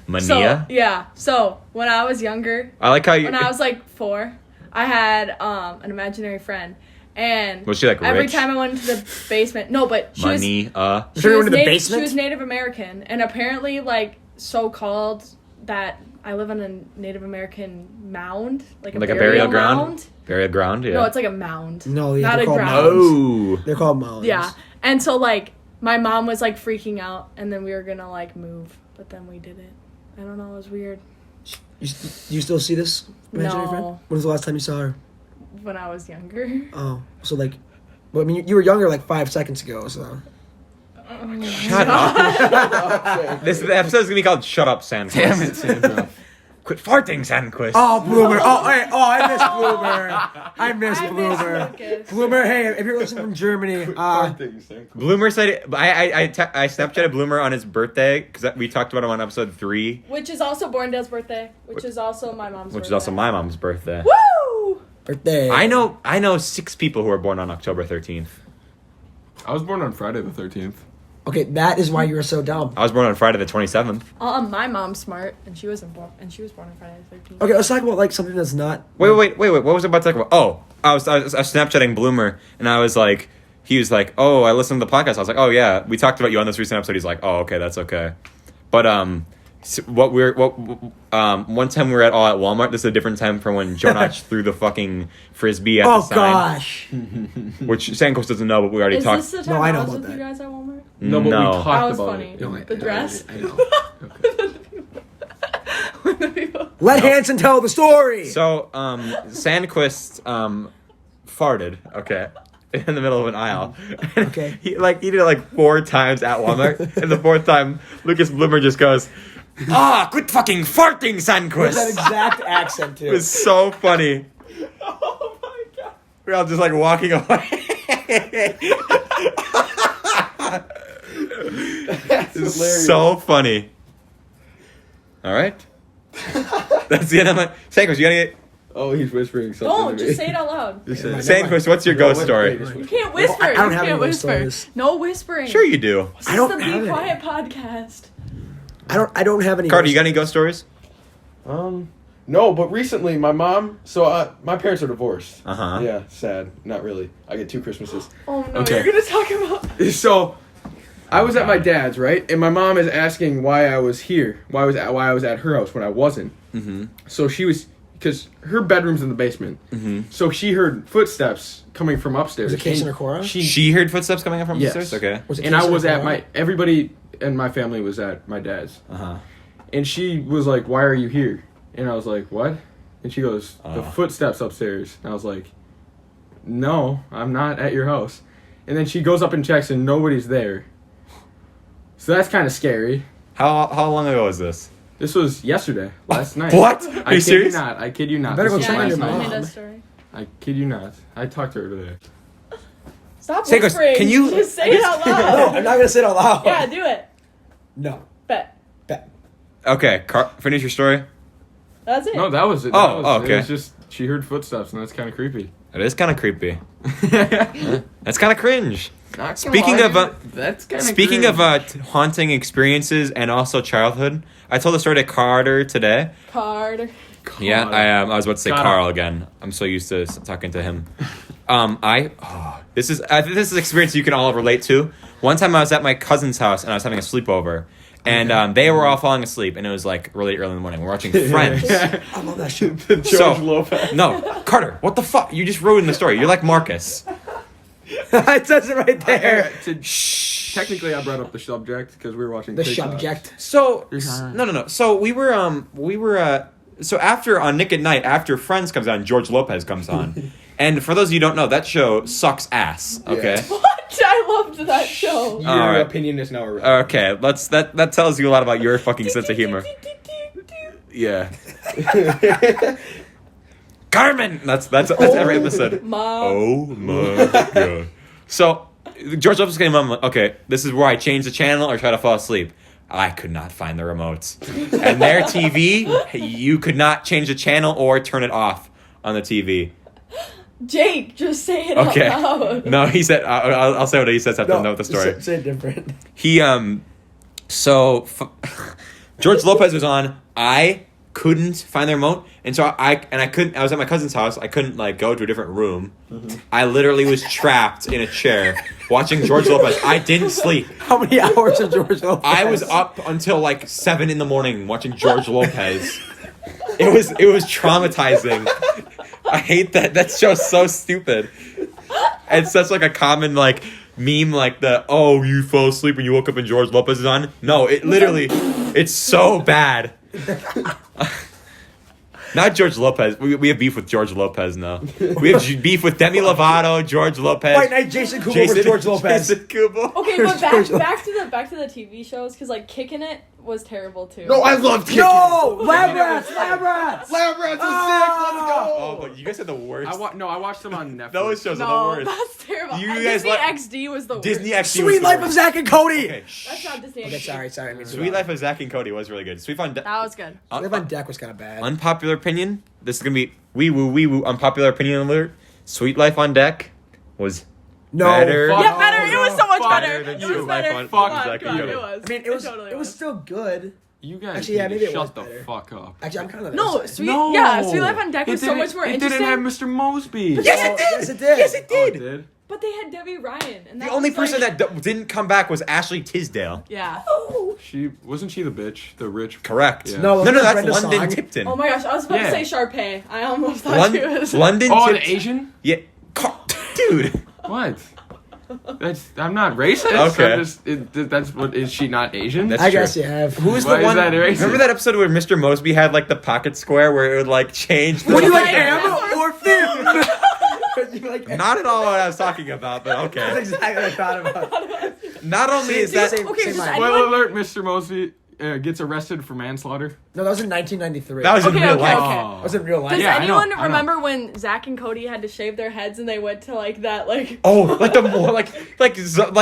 Mania? So when I was younger, I like how you. when I was like 4, I had an imaginary friend, and Was she, like, every rich? time I went into the basement, no, but she was. Money. She Everyone was, in the Native, basement? she was Native American, and apparently, like, so-called that I live on a Native American mound, like a burial ground. mound. Burial ground. Yeah. No, it's like a mound. No, yeah, not they're a called ground. Oh. They're called mounds. Yeah, and so like my mom was like freaking out, and then we were gonna like move, but then we didn't. I don't know. It was weird. You still see this imaginary friend? No. When was the last time you saw her? When I was younger. Oh, so like, well, I mean, you were younger like 5 seconds ago, so. Shut up. This episode is gonna be called "Shut Up, Sandquist." Damn it, Sandra. Quit farting, Sandquist. Oh, Bloomer. I miss Bloomer. I miss Bloomer. Lucas. Bloomer, hey, if you're listening from Germany, Bloomer said I Snapchatted Bloomer on his birthday because we talked about him on episode 3, Which is also Borndale's birthday. Which is also my mom's birthday. which is also my mom's birthday. Woo! birthday. I know 6 people who are born on October 13th. I was born on Friday the 13th. Okay, that is why you were so dumb. I was born on Friday the 27th. My mom's smart, and she wasn't born, and she was born on Friday the 13th. Okay, let's talk about like something that's not. Wait. What was I about to talk about? Oh, I was Snapchatting Bloomer, and I was like, he was like, oh, I listened to the podcast. I was like, oh yeah, we talked about you on this recent episode. He's like, oh, okay, that's okay. But one time we were all at Walmart. This is a different time from when Jonach threw the fucking frisbee at the Oh sign. gosh. Which Sandquist doesn't know, but we already Is talked. this the time No, I I know was about with you that. guys at Walmart? No, but we No. talked That was about funny. it. No, The dress? I know. When the people- Let Hanson tell the story. So, Sandquist farted, okay, in the middle of an aisle. Okay. He did it like 4 times at Walmart, and the 4th time, Lucas Bloomer just goes, quit fucking farting, With that Sandquist! exact accent too. It was so funny. Oh my god. We're all just like walking away. It's so funny. All right. That's the end of my. Sandquist, you got any? Oh, he's whispering something Don't, to me. just say it out loud. Just say it. Sandquist, what's your ghost story? You can't whisper. I don't You have can't any ghost whisper. stories. No whispering. Sure you do. This I don't is the have Be any. Quiet podcast. I don't have any. Carter, you got any ghost stories? No, but recently my mom. So my parents are divorced. Yeah, sad. Not really. I get 2 Christmases. Oh no, Okay. you're gonna talk about. So, I was at my dad's, right, and my mom is asking why I was here, why I was at her house when I wasn't. So she was, because her bedroom's in the basement. So she heard footsteps coming from upstairs. Was it Casey and Cora? She heard footsteps coming up from Yes. upstairs. Okay. Was it And I Casey was and at Cora? everybody in my family was at my dad's. And she was like, "Why are you here?" And I was like, "What?" And she goes, "The footsteps upstairs." And I was like, "No, I'm not at your house." And then she goes up and checks, and nobody's there. So that's kind of scary. How long ago was this? This was yesterday, last night. What? I Are you kid serious? you not. I kid you not. Better This go was check on last your night. mom. Tell me that story. I kid you not. I talked to her today. Stop Say, Chris, whispering. can you- just say it out No, loud? I'm not gonna say it out loud. Yeah, do it. No. Bet. Okay, finish your story. That's it. No, that was it. Oh, That was, okay. It was just, she heard footsteps, and that's kind of creepy. It is kind of creepy. That's kind of cringe. Not Speaking gonna of, lie, that's kind of Speaking of haunting experiences and also childhood, I told a story to Carter today. Card. Yeah, I was about to say Carter. Carl again. I'm so used to talking to him. This is I think this is an experience you can all relate to. One time I was at my cousin's house and I was having a sleepover, and they were all falling asleep, and it was like really early in the morning. We're watching Friends. I love that shit. George Lopez. No, Carter, what the fuck? You just ruined the story. You're like Marcus. It says it right there. Technically, I brought up the subject because we were watching The TikTok. subject. So no. So we were so after on Nick at Night, after Friends comes on, George Lopez comes on. And for those of you who don't know, that show sucks ass. Okay. Yeah. What? I loved that show. Your Alright. opinion is now irrelevant. Okay, that tells you a lot about your fucking sense of humor. Yeah. Carmen. That's every episode. Mom. Oh my god. So George Lopez came on. Like, okay, this is where I change the channel or try to fall asleep. I could not find the remotes, and their TV, you could not change the channel or turn it off on the TV. Jake, just say it Okay. out loud. No, he said. I'll say what he says after I know the story. Say it different. He George Lopez was on. I couldn't find the remote, and so I couldn't. I was at my cousin's house. I couldn't like go to a different room. I literally was trapped in a chair watching George Lopez. I didn't sleep. How many hours of George Lopez? I was up until like 7 a.m. watching George Lopez. It was traumatizing. I hate that. That show's so stupid. It's such like a common like meme, like the you fell asleep and you woke up and George Lopez is on. No, it literally, it's so bad. Not George Lopez. We have beef with George Lopez now. We have beef with Demi Lovato, George Lopez. Fight night, Jason Kubo versus George Lopez. Jason Kubo. Okay, but back to the TV shows because like Kicking It was terrible too. No, I loved Kicking No! It. Lab Rats! Lab Rats! Lab Rats is sick. Let's go. Oh, but you guys are the worst. I watched them on Netflix. Those shows are No, the worst. that's terrible. You And guys Disney like- XD was the worst. Disney XD was Sweet the Life of worst. Zach and Cody! Okay, That's not Disney Okay, XD. sorry. I mean, Sweet Life of Zach and Cody was really good. Sweet Life on That was good. Live on Deck was kind of bad. Unpopular opinion. This is gonna be wee woo. Unpopular opinion alert. Sweet Life on Deck was No. better. Fuck. Yeah, better. It was so much Fuck. better. Than It Sweet was Life better. on Come on, Zack and come on, Cody. it was. I mean, it totally was still good. You guys Actually, yeah, need maybe to it was shut the better. fuck up. Actually, I'm kind of No, Sweet Life on Deck was so much more It interesting. didn't have Mr. Mosby. Yes, it did. Yes, it did. Yes, it Oh, it did. did. But they had Debbie Ryan, and The that only was, person like, that didn't come back was Ashley Tisdale. Yeah. She wasn't she the bitch, the rich. Correct. Yeah. No, No, wasn't that that's Brenda London Song? Tipton. Oh my gosh, I was about Yeah. to say Sharpay. I almost thought she was. London Oh, an Tipton. Asian? Yeah. Dude. What? I'm not racist. Okay. I'm just, that's what is she not Asian? That's I true. guess you have. Who's Why the is one? that racist? Remember that episode where Mr. Mosby had like the pocket square where it would like change? The Would you like Yeah. Am or Finn? You like Am? Not at all what I was talking about, but That's okay. exactly what I thought about. Not only is that Same- Okay, same just line. anyone- Spoiler alert: Mr. Mosby gets arrested for manslaughter. No, that was in 1993. that was in Okay, real okay, life. okay. That was in real life. Does Yeah, I know, anyone I know. remember when Zach and Cody had to shave their heads and they went to like that like? Oh, like the more like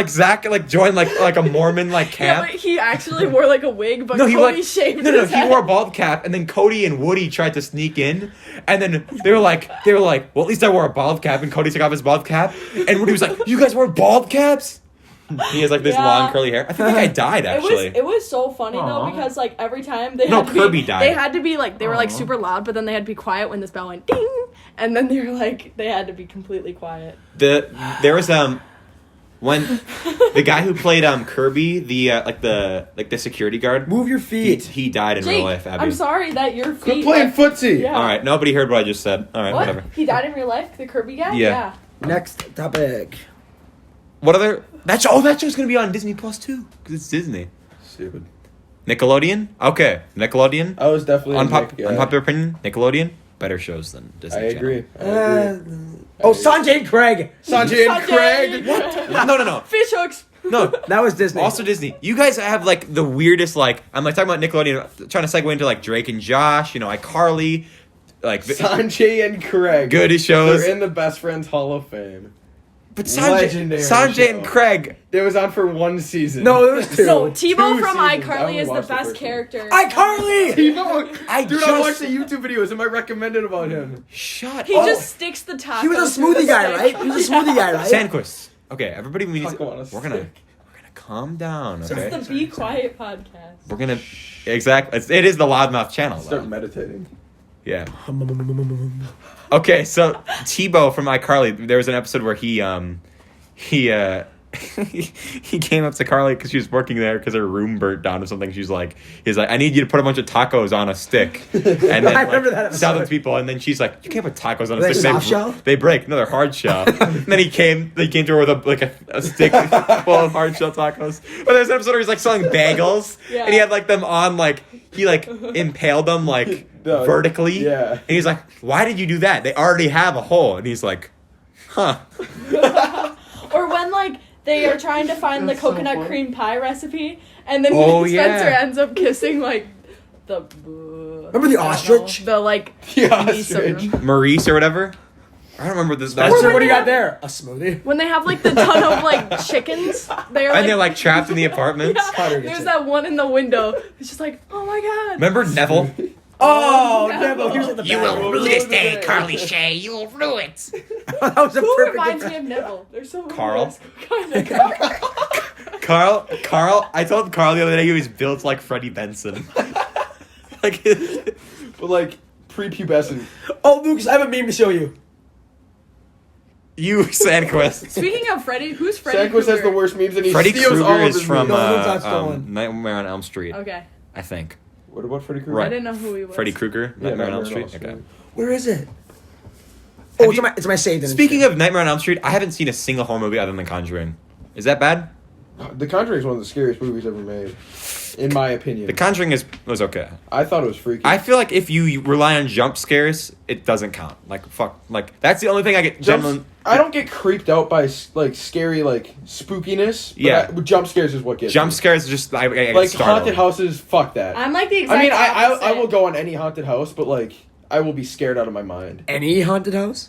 Zach like joined like a Mormon like Yeah, camp. but he actually wore like a wig, but No, he Cody like shaved no, his he head. wore a bald cap, and then Cody and Woody tried to sneak in, and then they were like, well, at least I wore a bald cap, and Cody took off his bald cap, and Woody was like, you guys wear bald caps? He has like this Yeah. long curly hair. I think that guy died actually. It was so funny Aw. though because like every time they No, had to Kirby be, died. They had to be like they were like Aw. super loud, but then they had to be quiet when this bell went ding, and then they were like they had to be completely quiet. There was when the guy who played Kirby, the security guard, Move your feet. he died in real Jake, life. Abby. I'm sorry that your Quit feet. playing footsie. Yeah. All right, nobody heard what I just said. All right, What? whatever. He died in real life? The Kirby guy? Yeah. Next topic. What other? That show's gonna be on Disney Plus too because it's Disney. Stupid. Nickelodeon. Okay, Nickelodeon. I was definitely a Nick guy. Unpopular opinion. Nickelodeon better shows than Disney. I agree. Sanjay and Craig. Sanjay and Craig. Channel. No. Fish hooks. No. That was Disney. Also Disney. You guys have like the weirdest like I'm like talking about Nickelodeon, trying to segue into like Drake and Josh, iCarly, like Sanjay and Craig. good shows. They're in the Best Friends Hall of Fame. But Legendary Sanjay and show. Craig. It was on for one season. No, there was two. So Tebow Two from seasons. I iCarly only is the watched the best first one. character. iCarly! Tebow. I Dude, I just- watched the YouTube videos and I recommended about him. Shut He up. just sticks the taco. He was a through the smoothie guy, stick. right? He was a smoothie guy, right? Sandquist. Okay, everybody needs. Taco on a We're gonna stick. calm down. It's Okay. the Be Quiet podcast. We're gonna exactly. It is the Loudmouth channel. Start Though. meditating. Yeah. Okay, so Tebow from iCarly, there was an episode where he he came up to Carly because she was working there because her room burnt down or something. He's like, I need you to put a bunch of tacos on a stick, and then I remember that sell them episode. to people. And then she's like, you can't put tacos on Are a they stick. soft shell? They break. No, they're hard shell. And then they came to her with a stick full of hard shell tacos. But there's an episode where he's like selling bagels, Yeah. and he had like them on like he like impaled them like No, vertically. yeah. And he's like, why did you do that? They already have a hole. And he's like, huh. Or when like they are trying to find the That's so coconut funny. cream pie recipe, and then Oh, Spencer yeah. ends up kissing like the. Remember the ostrich? The like. The niece of ostrich. them. Maurice or whatever. I don't remember this. Spencer, when what do you they got there? A smoothie. When they have like the ton of like chickens, they're And they're like trapped in the apartments. Yeah, Carter gets there's it. that one in the window. It's just like, oh my god. Remember Neville? Oh, no. Neville. He was at the You back. will rue this day, Carly Shay. You will rue it. That was a Who perfect reminds impression. me of Neville? They're so Carl? Kinda. Carl. I told Carl the other day he was built like Freddie Benson. Like, But like prepubescent. Oh, Lucas, I have a meme to show you. you, Sandquist. Speaking of Freddy, who's Freddy? Sandquist has Krueger? the worst memes and he Freddie steals all Krueger of is his from memes. No, it's not stolen. Nightmare on Elm Street, Okay. I think. What about Freddy Krueger? Right. I didn't know who he was. Freddy Krueger, Yeah, Nightmare on Elm Nightmare on Street. Elm Okay. Where is it? Have Oh, you- it's my saved. Speaking of Nightmare on Elm Street, I haven't seen a single horror movie other than The Conjuring. Is that bad? The Conjuring is one of the scariest movies ever made, in my opinion. The Conjuring was okay. I thought it was freaky. I feel like if you rely on jump scares, it doesn't count. Like fuck, like that's the only thing I get. Generally, I don't get creeped out by like scary like spookiness. But Yeah. jump scares is what gets jump me. scares just I get Like startled. haunted houses, fuck that. I'm like the exact I mean, opposite. I will go on any haunted house, but like I will be scared out of my mind. Any haunted house?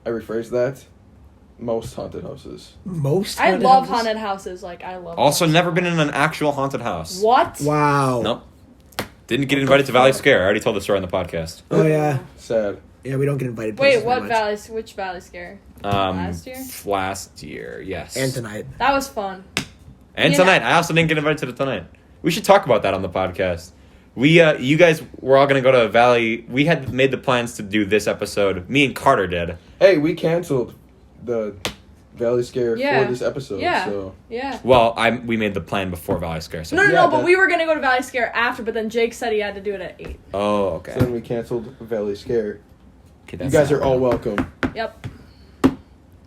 I rephrase that. Most haunted houses. Most. I love houses? haunted houses. Like I love. Also, them. never been in an actual haunted house. What? Wow. Nope. Didn't get invited to Valley Scare. I already told the story on the podcast. Oh yeah. Sad. Yeah, we don't get invited. Wait, places what very much. valley? Which valley scare? Last year? Last year, yes. And tonight. That was fun. And Yeah. tonight. I also didn't get invited to the tonight. We should talk about that on the podcast. You guys were all gonna go to Valley. We had made the plans to do this episode. Me and Carter did. Hey, we canceled the Valley Scare Yeah. for this episode. Yeah. So Yeah. Well, we made the plan before Valley Scare. So. No, Yeah, but but- we were gonna go to Valley Scare after, but then Jake said he had to do it at 8. Oh, okay. So then we canceled Valley Scare. Okay, You that's guys not are all bad. welcome. Yep.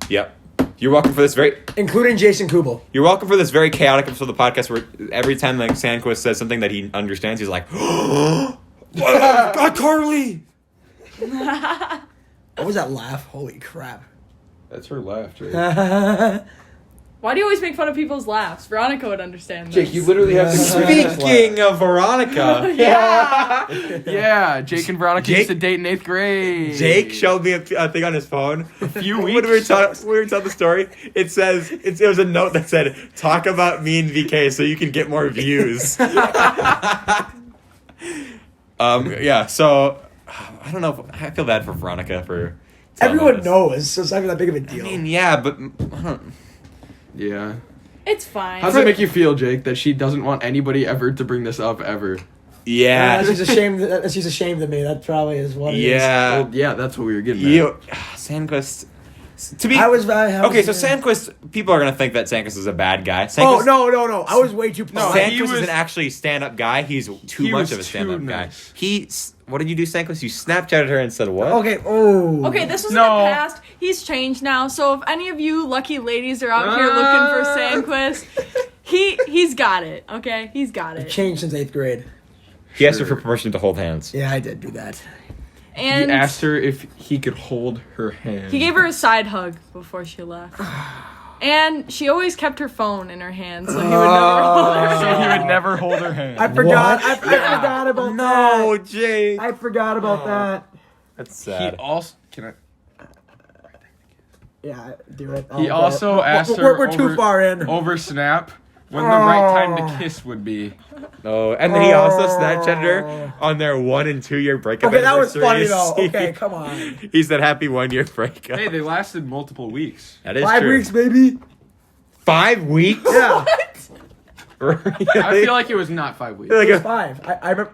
Yep. You're welcome for this Including Jason Kubel. You're welcome for this very chaotic episode of the podcast where every time like Sandquist says something that he understands, he's like, God, Carly! What was that laugh? Holy crap. That's her laugh, Jake. Why do you always make fun of people's laughs? Veronica would understand this. Jake, you literally have to Speaking of Veronica, Yeah. Yeah, Jake and Veronica Jake- used to date in 8th grade. Jake showed me a thing on his phone. a few When weeks. we were telling the story, it says it was a note that said, "Talk about me and VK so you can get more views." Yeah. So I don't know. I feel bad for Veronica for. telling Everyone us. knows, so it's not even that big of a deal. I mean, yeah, but I don't. Yeah. It's fine. How does it make you feel, Jake, that she doesn't want anybody ever to bring this up ever? Yeah. She's ashamed. She's ashamed of me. That probably is what it is. Yeah. Well, yeah, that's what we were getting at. You, Sandquist. To be okay, so Sandquist. People are gonna think that Sandquist is a bad guy. Sandquist, No! I was way too polite. Sandquist isn't actually a stand-up guy. He's too much of a stand-up guy. What did you do, Sandquist? You Snapchatted her and said what? Okay. Oh. Okay, this was in the past. He's changed now. So if any of you lucky ladies are out here looking for Sandquist, he's got it. Okay, he's got it. Changed since 8th grade. He asked her for permission to hold hands. Yeah, I did do that. And he asked her if he could hold her hand. he gave her a side hug before she left. And she always kept her phone in her hand, so he would never hold her. So he would never hold her hand. I forgot. I forgot about that. No, Jake. I forgot about that. That's He sad. also can I? Yeah, do it. He also asked her. We're too far in. Over Snap when the right time to kiss would be. Oh, and then he also Snapchatted her on their 1 and 2 year breakup. Okay, that was funny anniversaries. though. Okay, come on. He said happy 1 year breakup. Hey, they lasted multiple weeks. That is 5 true. weeks, baby. 5 weeks? Yeah, Really? I feel like it was not 5 weeks. Like it was 5. I remember.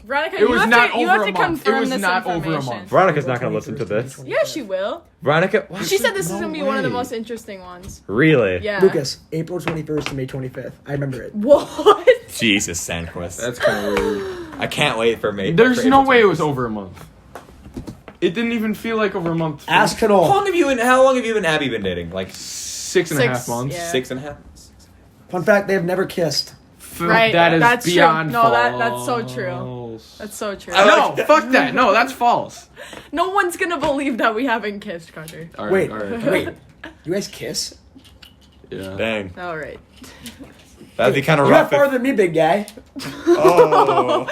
Veronica, It was not you over have a to month. It confirm was this not over a information. month. Veronica's not going to listen to this. Yeah, she will. Veronica? What? She said this is No going to be one of the way. most interesting ones. Really? Yeah. Lucas, April 21st to May 25th. I remember it. What? Jesus, Sandquist. That's kind of weird. I can't wait for May. There's for no April way it was 20th. over a month. It didn't even feel like over a month. Ask How Canol. long have you and Abby been dating? Like 6.5 months. Yeah. 6.5? Fun fact: they have never kissed. Right, That is that's true. beyond No, false. that's so true. That's so true. No, fuck that. No, that's false. No one's going to believe that we haven't kissed, Carter. All right, Wait, all right. wait. You guys kiss? Yeah. Dang. All right. That'd be kind of You're rough. not farther than me, big guy. Oh.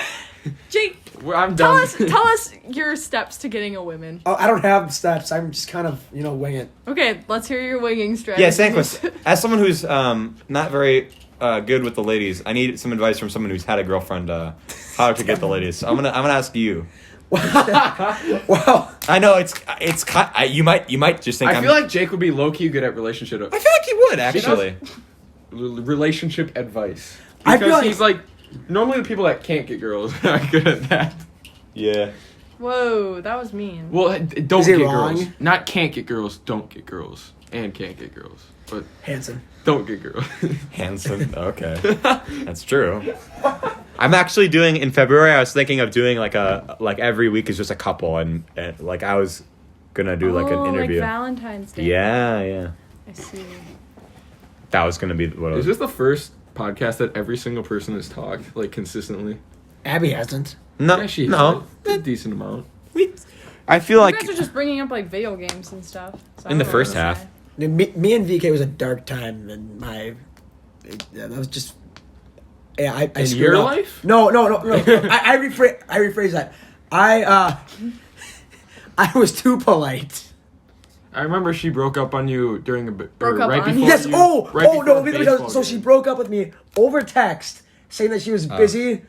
Jake, I'm tell done. tell us your steps to getting a woman. Oh, I don't have steps. I'm just kind of, wing it. Okay, let's hear your winging strategy. Yeah, Sandquist. As someone who's not very good with the ladies, I need some advice from someone who's had a girlfriend. How to get the ladies? So I'm gonna ask you. Wow. I know you might just think I feel like Jake would be low key good at relationship. I feel like he would actually. Relationship advice. I Because feel like- he's like normally the people that can't get girls are good at that. Yeah. Whoa, that was mean. Well, don't Is he get wrong? girls. Not can't get girls. Don't get girls. And can't get girls. But Handsome. don't get girls. Handsome. Okay. That's true. I'm actually doing in February. I was thinking of doing like every week is just a couple, and like I was gonna do like an interview. Like Valentine's Day. Yeah. I see. That was gonna be what I Is was. this the first podcast that every single person has talked like consistently? Abby hasn't. No, Yeah, she no. has. A decent amount. I feel You like guys are just bringing up like video games and stuff. So I In the don't know what first to half. say. Me and VK was a dark time in my. Yeah, that was just. Yeah, I In screwed your up. life? No. I rephrase that. I was too polite. I remember she broke up on you during Broke up right on before you? Yes. you- Oh right no. before Let me tell baseball you, so game. she broke up with me over text, saying that she was busy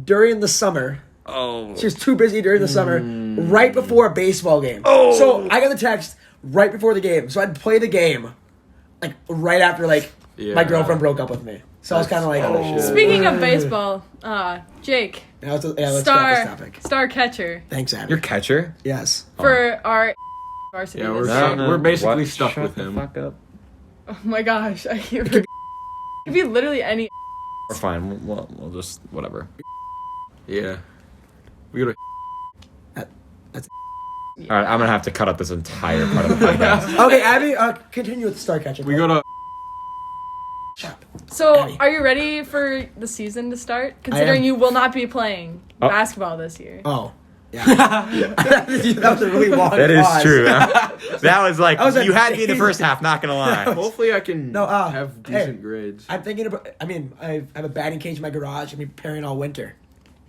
during the summer. oh She was too busy during the summer, right before a baseball game. Oh. So I got the text right before the game. So I'd play the game, like right after my Yeah. girlfriend broke up with me. So I was kind of like, That's- oh. Speaking of baseball, Jake, Now let's let's go off this topic. star catcher Thanks, Abby. your catcher. Yes. for our varsity. Yeah, this we're- year. No. We're basically What? stuck Shut with the him. Fuck up. Oh my gosh, I hear it. Could be literally any. We're fine. We'll just whatever. Yeah. We gotta. That's All right, I'm gonna have to cut out this entire part of the podcast. okay, Abby. Continue with the star catcher. We gotta. So, Abby. are you ready for the season to start? Considering am. you will not be playing Oh. basketball this year. Oh. Yeah. that was a really long That is pause. true. That was like That was you had me in the amazing. first half. Not gonna lie. Hopefully, I can No, have decent hey. grades. I'm thinking about. I have a batting cage in my garage. I'm preparing all winter.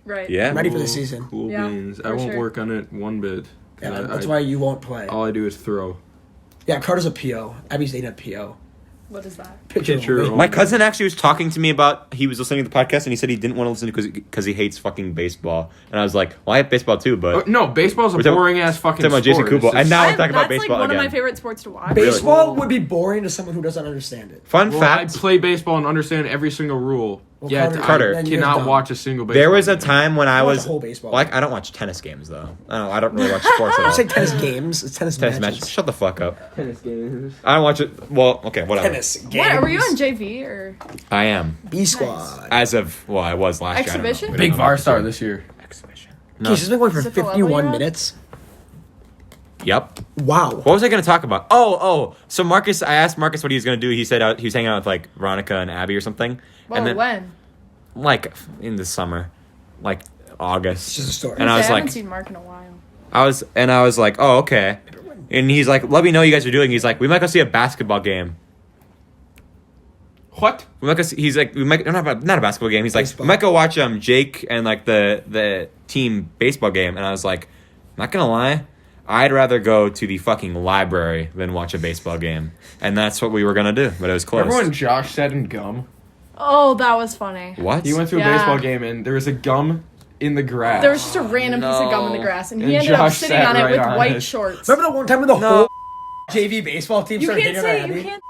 Right. Yeah. I'm ready for the Ooh, season. Cool Yeah, beans. I for won't sure. work on it one bit. 'cause Yeah, I- that's why you won't play. All I do is throw. Yeah, Carter's a PO. Abby's dating a PO. What is that? Picture. My cousin actually was talking to me about he was listening to the podcast and he said he didn't want to listen because he hates fucking baseball. And I was like, well, I hate baseball too, but No, baseball's a We're talking- boring ass fucking talking about Jason sport. Kubo, and now we're talking about That's baseball like one again. of my favorite sports to watch. Baseball would be boring to someone who doesn't understand it. Fun Well, fact. I play baseball and understand every single rule. Well, Carter, I then you're cannot dumb. watch a single baseball. There was a game. time when I watch was a whole baseball like game. I don't watch tennis games though. I don't really watch sports at You all. say tennis games. It's tennis Tennis matches. matches. Shut the fuck up. tennis games. I don't watch it. Well, okay, whatever. Tennis games. What, were you on JV or I am B squad. as of I was last Exhibition? year. I don't know. Big VAR star this year. Exhibition. Okay, she's been going for Is it the level 51 you're at? minutes. Yep. Wow. What was I going to talk about? Oh. So Marcus, I asked Marcus what he was going to do. He said he was hanging out with like Veronica and Abby or something. well, and then when? like in the summer, like August. It's just a story. And I was haven't like, seen Mark in a while. I was like, oh okay. And he's like, let me know what you guys are doing. He's like, we might go see a basketball game. What? We might go see, he's like, we might not a basketball game. He's like, Baseball. we might go watch Jake and like the team baseball game. And I was like, not gonna lie, I'd rather go to the fucking library than watch a baseball game. And that's what we were gonna do, but it was close. Remember when Josh said in gum? Oh, that was funny. What? He went to a Yeah. baseball game and there was a gum in the grass. There was just a random piece of gum in the No. grass, and he And ended up Josh sitting sat on it right with on white it. shorts. Remember the one time when the whole JV baseball team You started can't hitting on say Abby? you can't.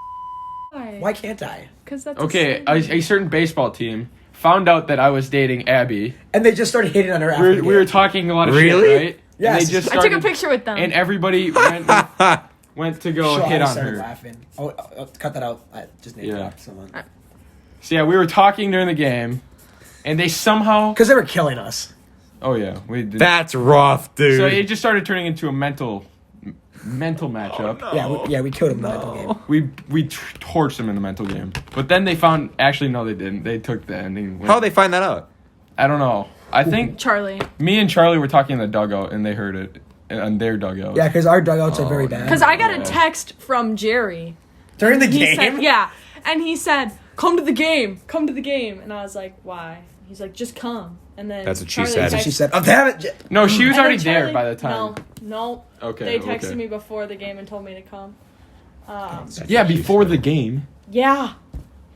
Why can't I? Because that's Okay, a a certain baseball team found out that I was dating Abby. And they just started hitting on her after the We were game. talking a lot of Really? shit, right? Yes. And they just I took a started- picture with them. And everybody went to go So hit I on started her. laughing. Oh, cut that out. I just name Yeah. dropped someone. So yeah, we were talking during the game, and they somehow. Because they were killing us. Oh yeah, we did. That's rough, dude. So it just started turning into a mental matchup. Yeah, we killed him in the mental game. We torched them in the mental game, but then they found. Actually, no, they didn't. They took the ending. How'd they find that out? I don't know. I think Charlie. me and Charlie were talking in the dugout, and they heard it on their dugout. Yeah, because our dugouts are very bad. Because I got a text from Jerry. During the He game? said, yeah, and he said, "Come to the game, come to the game," and I was like, "Why?" He's like, "Just come." And then That's what she Charlie said. So texted- she said, oh, damn it. No, she was and already then there Charlie- by the time. No. Okay. They texted okay. me before the game and told me to come. Yeah, before the game. Yeah.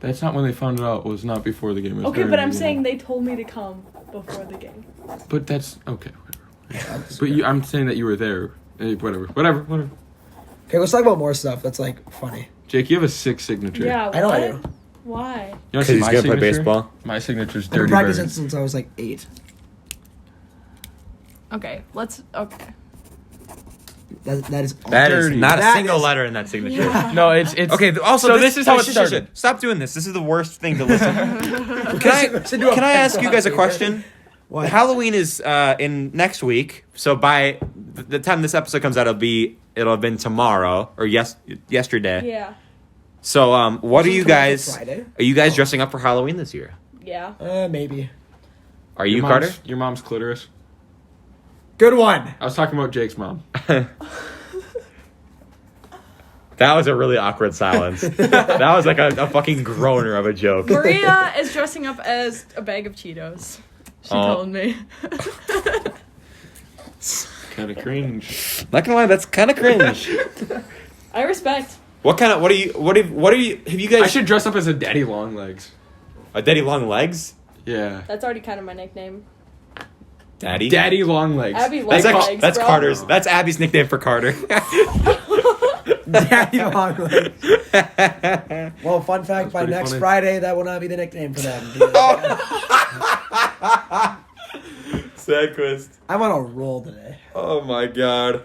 That's not when they found it out. It was not before the game. It was Okay, during but the I'm game. saying they told me to come before the game. But that's okay. Whatever. But I'm saying that you were there. Whatever. Okay, let's talk about more stuff that's, like, funny. Jake, you have a sick signature. Yeah. I know I what? do. Why? You want to Because see he's my gonna play signature? baseball. My signature's I've been dirty practicing bird. since I was, like, 8. Okay, let's. Okay. That is That is Dirty. not a That single is- letter in that signature. No, it's Okay. Also, So this is how it shit. started. Stop doing this. This is the worst thing to listen. Listen to a Can I ask pencil you guys a on paper. question? What? Halloween is in next week, so by the time this episode comes out, it'll have been tomorrow or yesterday. Yeah. So what are Isn't you tomorrow guys? Friday? Are you guys dressing up for Halloween this year? Yeah. Maybe. Are you, Carter? Your mom's clitoris. Good one. I was talking about Jake's mom. That was a really awkward silence. That was like a fucking groaner of a joke. Maria is dressing up as a bag of Cheetos. She Oh. told me. Kind of cringe. Not gonna lie, that's kind of cringe. I respect. What are you? Have you guys? I should dress up as a daddy long legs. a daddy long legs, Yeah. That's already kind of my nickname. daddy. Daddy long legs. Abby That's long actually, legs, that's bro. Carter's. That's Abby's nickname for Carter. Daddy long legs. Well, fun fact, by pretty next funny. Friday, that will not be the nickname for them. Sandquist. I'm on a roll today. Oh my god.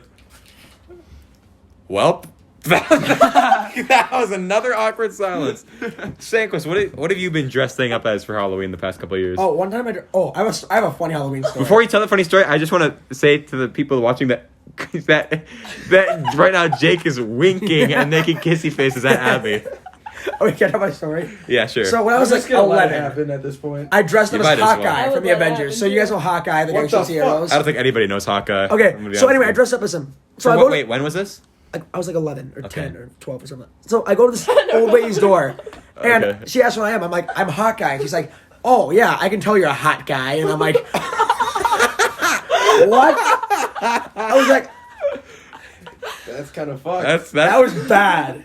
Welp. That was another awkward silence. Sandquist, what have you been dressing up as for Halloween the past couple of years? Oh, one time I have a funny Halloween story. Before you tell the funny story, I just want to say to the people watching that right now Jake is winking and making kissy faces at Abby. Oh, you can't have my story? Yeah, sure. So when I was like 11, happen at this point. I dressed up You as might as well. Hawkeye I from would the let that Avengers. happen, So you too. guys know Hawkeye, the guy who What the shoots the fuck? arrows. I don't think anybody knows Hawkeye. Okay, I'm gonna be so honest anyway, with I you. dressed up as him. So I go to, Wait, when was this? I was like 11 or Okay. 10 or 12 or something. So I go to this old lady's door, and Okay. she asks what I am. I'm like, I'm Hawkeye. And she's like, oh, yeah, I can tell you're a hot guy. And I'm like, what? I was like, That's kind of fucked. That's that was bad.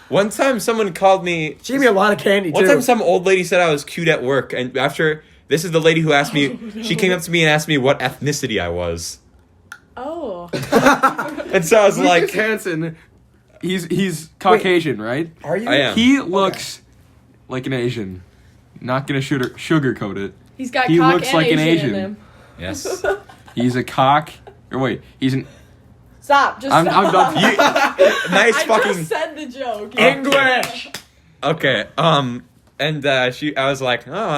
One time someone called me. She gave me a lot of candy, too. One time some old lady said I was cute at work, and after this is the lady who asked me. She came up to me and asked me what ethnicity I was, Oh. and so I was Lucas like, Hansen, he's Caucasian, right? Are you? I am. He looks like an Asian. Not gonna sugarcoat it. He's got He cock looks and like an Asian Asian. in him. yes. He's a cock. Or wait, he's an. Stop. Just I'm stop. done. Nice I fucking. just said the joke. English! Okay. And I was like, oh,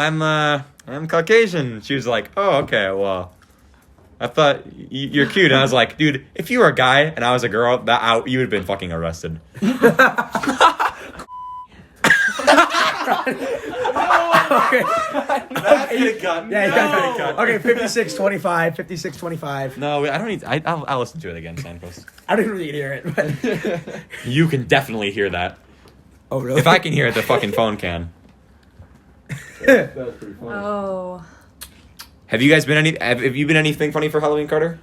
I'm Caucasian. She was like, oh, okay, well, I thought you're cute. And I was like, dude, if you were a guy and I was a girl, you would have been fucking arrested. Okay. Yeah. Okay, 56-25, 56-25. No, I don't need. I'll listen to it again, Sandquist. I don't even really hear it, but... You can definitely hear that. Oh, really? If I can hear it, the fucking phone can. That's pretty funny. Oh. Have you guys been Have you been anything funny for Halloween, Carter?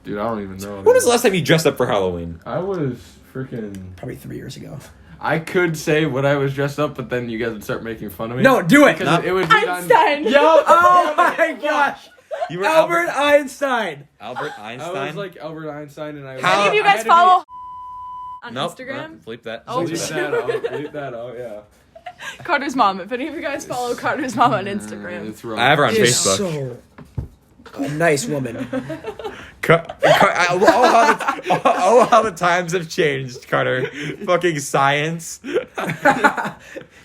Dude, I don't even know. When was the last time you dressed up for Halloween? I was freaking. Probably 3 years ago. I could say when I was dressed up, but then you guys would start making fun of me. No, do it! Because it would be Einstein. Yo! Oh my gosh! You were Albert Einstein! Albert Einstein. I was like Albert Einstein, and I. How- Any of you I guys had to follow on Nope. Instagram? Bleep that. Oh, Bleep Bleep that out. Bleep that out. Yeah. Carter's mom. If any of you guys follow Carter's mom on Instagram. It's wrong. I have her on She is Facebook. so... a nice woman. Oh, how the times have changed, Carter. Fucking science.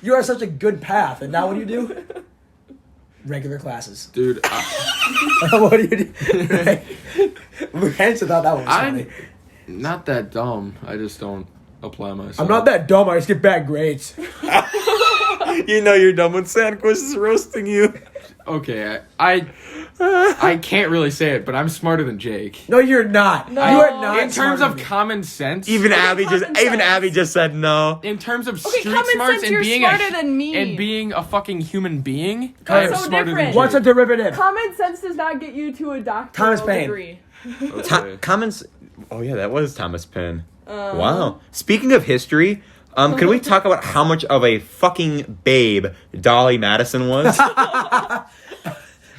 You are such a good path, and now what do you do? Regular classes. Dude, What do you do? Luke Hansen thought that one was funny. I'm not that dumb. I just don't apply myself. I'm not that dumb, I just get bad grades. You know you're dumb when Sandquist is roasting you. Okay, I can't really say it, but I'm smarter than Jake. No, you're not. No. You are not. In terms smarter of than me. common sense, Even Abby common sense. just said no. in terms of Okay, street common smarts sense, and you're being smarter than me. and being a fucking human being, That's I'm so smarter different. than What's a Jake. derivative? Common sense does not get you to a doctoral Thomas Paine. degree. Okay. Comments. Oh yeah, that was Thomas Penn. Wow. Speaking of history, can we talk about how much of a fucking babe Dolly Madison was?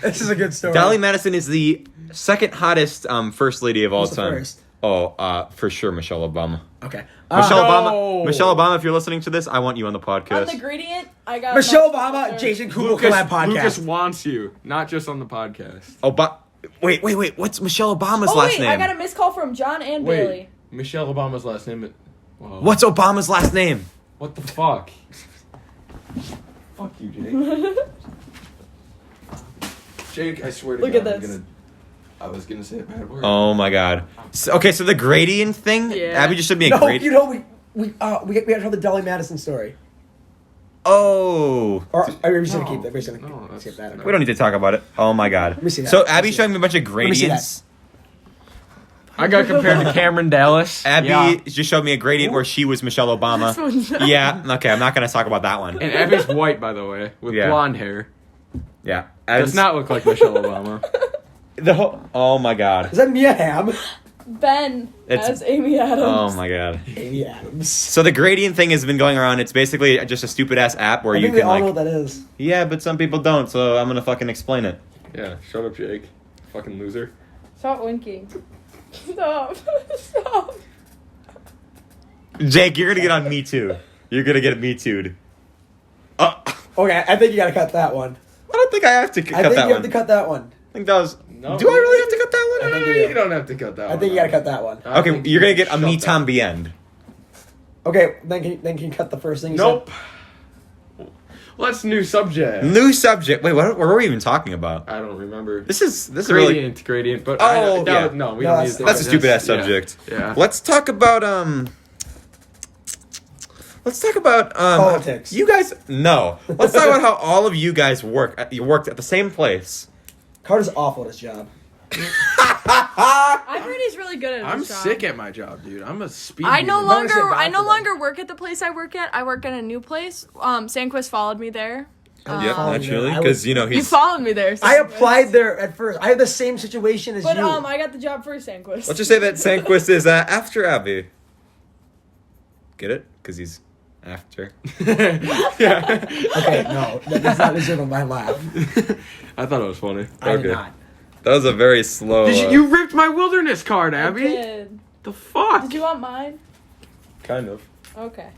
This is a good story. Dolly Madison is the second hottest first lady of all Who's the time. first? Oh, for sure, Michelle Obama. Okay. Michelle No. Obama. Michelle Obama, if you're listening to this, I want you on the On podcast. the gradient, I got Michelle myself Obama, there. Jason Kugel collab podcast. Lucas wants you, not just on the podcast. Wait. What's Michelle Obama's Oh last wait, name? I got a missed call from John and Wait, Bailey. Michelle Obama's last name. Whoa. What's Obama's last name? What the fuck? Fuck you, Jake. Jake, I swear to Look God, at this. I was gonna say a bad word. Oh my god. So the gradient thing. Yeah. Abby just showed me a No, gradient. you know we had to tell the Dolly Madison story. Oh. Or are we just gonna No. keep that? We're just No, gonna that's- skip that. no. Okay. We don't need to talk about it. Oh my god. me see that. So Let me Abby's see showing me a bunch of me see that. gradients. I got compared to Cameron Dallas. Abby just showed me a gradient where she was Michelle Obama. This one's not- Yeah. Okay. I'm not gonna talk about that one. And Abby's white, by the way, with Yeah. blonde hair. Yeah. Does not look like Michelle Obama. The whole. Oh my god. Is that Mia Hamm? Ben It's- as Amy Adams. Oh my god. Amy Adams. So the gradient thing has been going around. It's basically just a stupid ass app where I you think we can all know like. what that is. Yeah, but some people don't. So I'm gonna fucking explain it. Yeah, shut up, Jake. Fucking loser. Stop winking. Stop. Stop. Jake, you're gonna get on Me Too. You're gonna get Me Too'd. I Okay, I think you gotta cut that one. don't think I have to cut I think that you one. have to cut that one. I think that was. No. Do I really have to cut that one? I think No, you do. you don't have to cut that I one think you gotta out. cut that one. I Okay, think you're gonna get a shut Me that. Tomby end. Okay, then can you cut the first thing you Nope. Well, that's a new subject. New subject. Wait, what were we even talking about? I don't remember. This is really. Gradient, but Oh, yeah. no, we No, don't need to. That's a stupid ass subject. Yeah. Let's talk about Let's talk about Politics. You guys, no. Let's talk about how all of you guys you worked at the same place. said. Carter's awful at his job. I've heard he's really good at his I'm job. sick at my job, dude. I'm a speed. I no demon. gonna say longer bad I no for them. longer work at the place I work at. I work at a new place. Sandquist followed me there. Yep, followed naturally, you. I because was- you know You he's. followed me there. I Sandquist. applied there at first. I had the same situation as But you. I got the job first, Sandquist. Let's just say that Sandquist is after Abby. Get it? Because he's After. Yeah. Okay, no, that's not deserving my laugh. I thought it was funny. I did Okay. not. That was a very slow. You ripped my wilderness card, I Abby. did. The fuck? Did you want mine? kind of. Okay.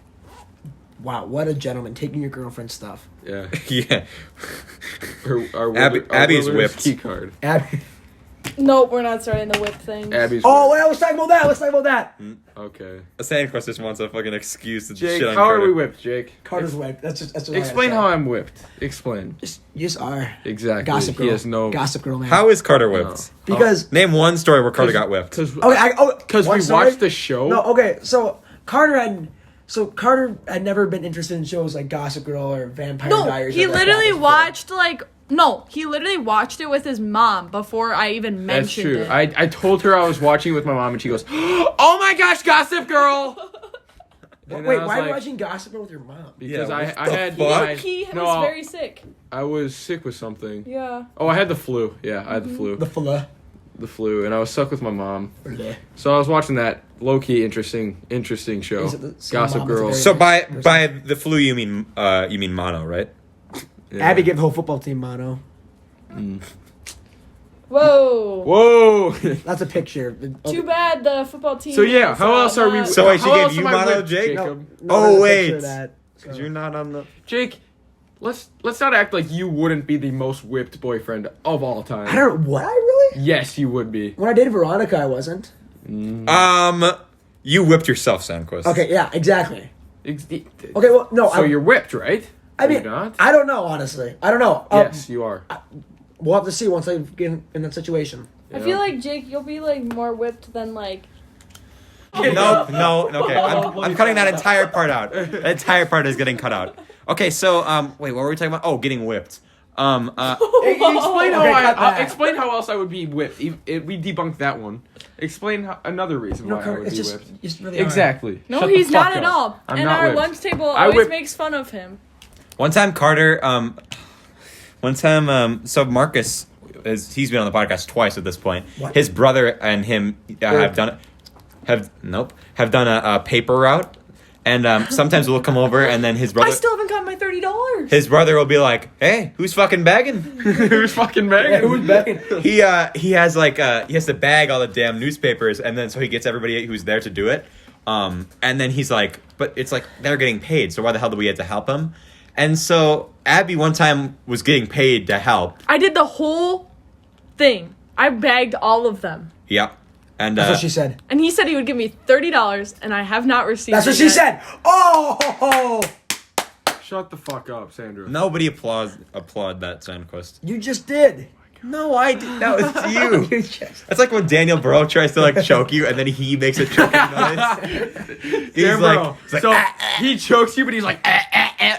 Wow, what a gentleman taking your girlfriend's stuff. Yeah. Yeah. Our Abby's wilderness whipped. key card. Abby. Nope, we're not starting the whip thing. Abby's Oh, whipped. wait, let's talk about that. Let's talk about that. Okay. Sandquist just wants a fucking excuse to Jake, shit on how are Carter. we whipped, Jake? Carter's whipped. That's just what Explain I how gotta I'm whipped. Explain. say. You just are. Exactly. Gossip girl. He has no. Gossip girl, man. How is Carter whipped? Because Name one story where Carter got whipped. Because Because we watched the show. No, okay. So Carter had never been interested in shows like Gossip Girl or Vampire No, Diaries. he or that literally crap before. watched he literally watched it with his mom before I even That's mentioned true. it. I told her I was watching it with my mom, and she goes, "Oh my gosh, Gossip Girl!" And Wait, I was why are you like- watching Gossip Girl with your mom? Because Yeah, I what the had fuck? He no, was very sick. I was sick with something. Yeah. Oh, I had the flu. Yeah, I had the flu. The fella. The flu, and I was stuck with my mom. So I was watching that low-key interesting show. Is it the same Gossip mom as a Girl. very- So by the flu you mean mono, right? Yeah. Abby gave the whole football team mono. Whoa. Whoa. That's a picture. Too bad the football team. So yeah, is, how else are we? not- So wait, she how gave else you am I mono, whipped, Jake? Jacob? Oh, there's a wait. picture of that. Because you're not on the. Jake, let's not act like you wouldn't be the most whipped boyfriend of all time. I don't. What? I really? Yes, you would be. When I dated Veronica, I wasn't. You whipped yourself, Sandquist. Okay. Yeah. Exactly. Okay, Okay. Well, no. So you're whipped, right? I mean, You're not? I don't know. Honestly, I don't know. Yes, you are. We'll have to see once I get in that situation. I feel like Jake, you'll be like more whipped than like. No. Okay. I'm cutting that entire part out. That entire part is getting cut out. Okay. So wait, what were we talking about? Oh, getting whipped. Explain how Okay, cut that. explain how else I would be whipped. We debunked that one. Explain another reason No, why I Carter, would it's be just, whipped. you just really Exactly. No, Shut the he's not fuck at up. all. I'm And not our whipped. lunch table I always whip- makes fun of him. One time, Carter. So Marcus he's been on the podcast twice at this point. What? His brother and him have done a paper route, and sometimes we'll come over, and then his I brother. still haven't got my $30. His brother will be like, "Hey, who's fucking bagging?" Who's fucking Megan? Who's backing? he has to bag all the damn newspapers, and then so he gets everybody who's there to do it. And then he's like, "But it's like they're getting paid, so why the hell do we have to help him?" And so Abby one time was getting paid to help. I did the whole thing. I bagged all of them. Yep. And That's what she said. And he said he would give me $30, and I have not received That's it what she yet. said. Oh, Shut the fuck up, Sandra. nobody applaud that Sandquist. you just did. No, I did. That was you. You just. That's like when Daniel Burrow tries to like choke you, and then he makes a choking noise. He's Bro, like, so he chokes you, but he's like,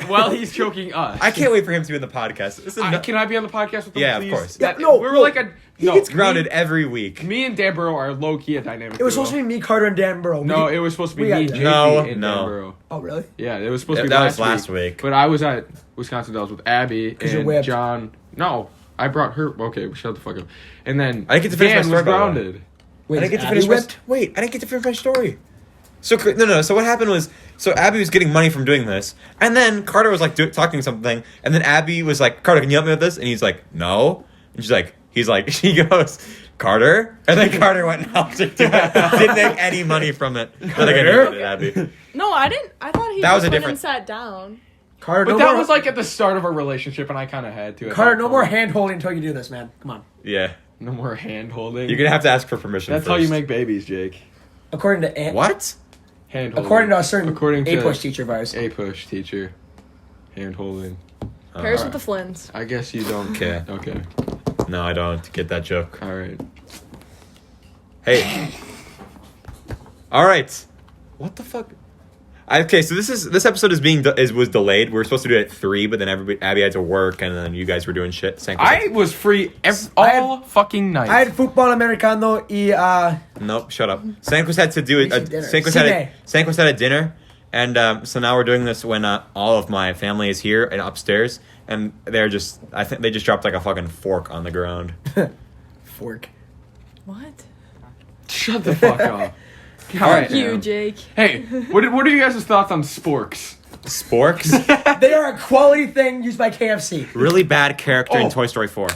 while he's choking us. I can't wait for him to be in the podcast. This is Can I be on the podcast with him, Yeah, of please? course. That- Yeah, no, we're no. like a. No, gets grounded every week. Me and Dan Burrow are low key a dynamic. It was duo. supposed to be me, Carter, and Dan Burrow. No, it was supposed to be we me, got- JP, No, and no. Dan Burrow. Oh, really? Yeah, it was supposed to be That was last week. But I was at Wisconsin Dells with Abby you're and whipped. John. No, I brought her. Okay, shut the fuck up. And then I didn't get to finish Dan my story, was by the way. grounded. Wait, I didn't get to Abby finish my whipped? wait. I didn't get to finish my story. So no. So what happened was, so Abby was getting money from doing this, and then Carter was like talking something, and then Abby was like, "Carter, can you help me with this?" And he's like, "No," and she goes, "Carter," and then Carter went and helped her do it. Didn't make any money from it. But I got it, Abby. No, I didn't. I thought he That was just a went different- and sat down. Carter, But no that more, was like at the start of our relationship, and I kind of had to. at Carter, that no more point. hand holding until you do this, man. Come on. Yeah, No more hand holding. you're gonna have to ask for permission. That's first. how you make babies, Jake. According to What? Hand holding. According to a certain According to A-push teacher of ours. A push teacher. Hand holding. Paris with the Flins. I guess you don't. Okay. Okay. No, I don't get that joke. All right. Hey. All right. What the fuck? Okay, so this episode was delayed. We were supposed to do it at 3, but then Abby had to work, and then you guys were doing shit. I was free all fucking night. I had football americano Nope, shut up. Sandquist had to do it. Basic dinner. Sandquist had a dinner, and so now we're doing this when all of my family is here and upstairs, and I think they just dropped like a fucking fork on the ground. fork. What? Shut the fuck up. All right. You, Jake. Hey, what are you guys' thoughts on sporks? Sporks. They are a quality thing used by KFC. Really bad character in Oh. Toy Story 4.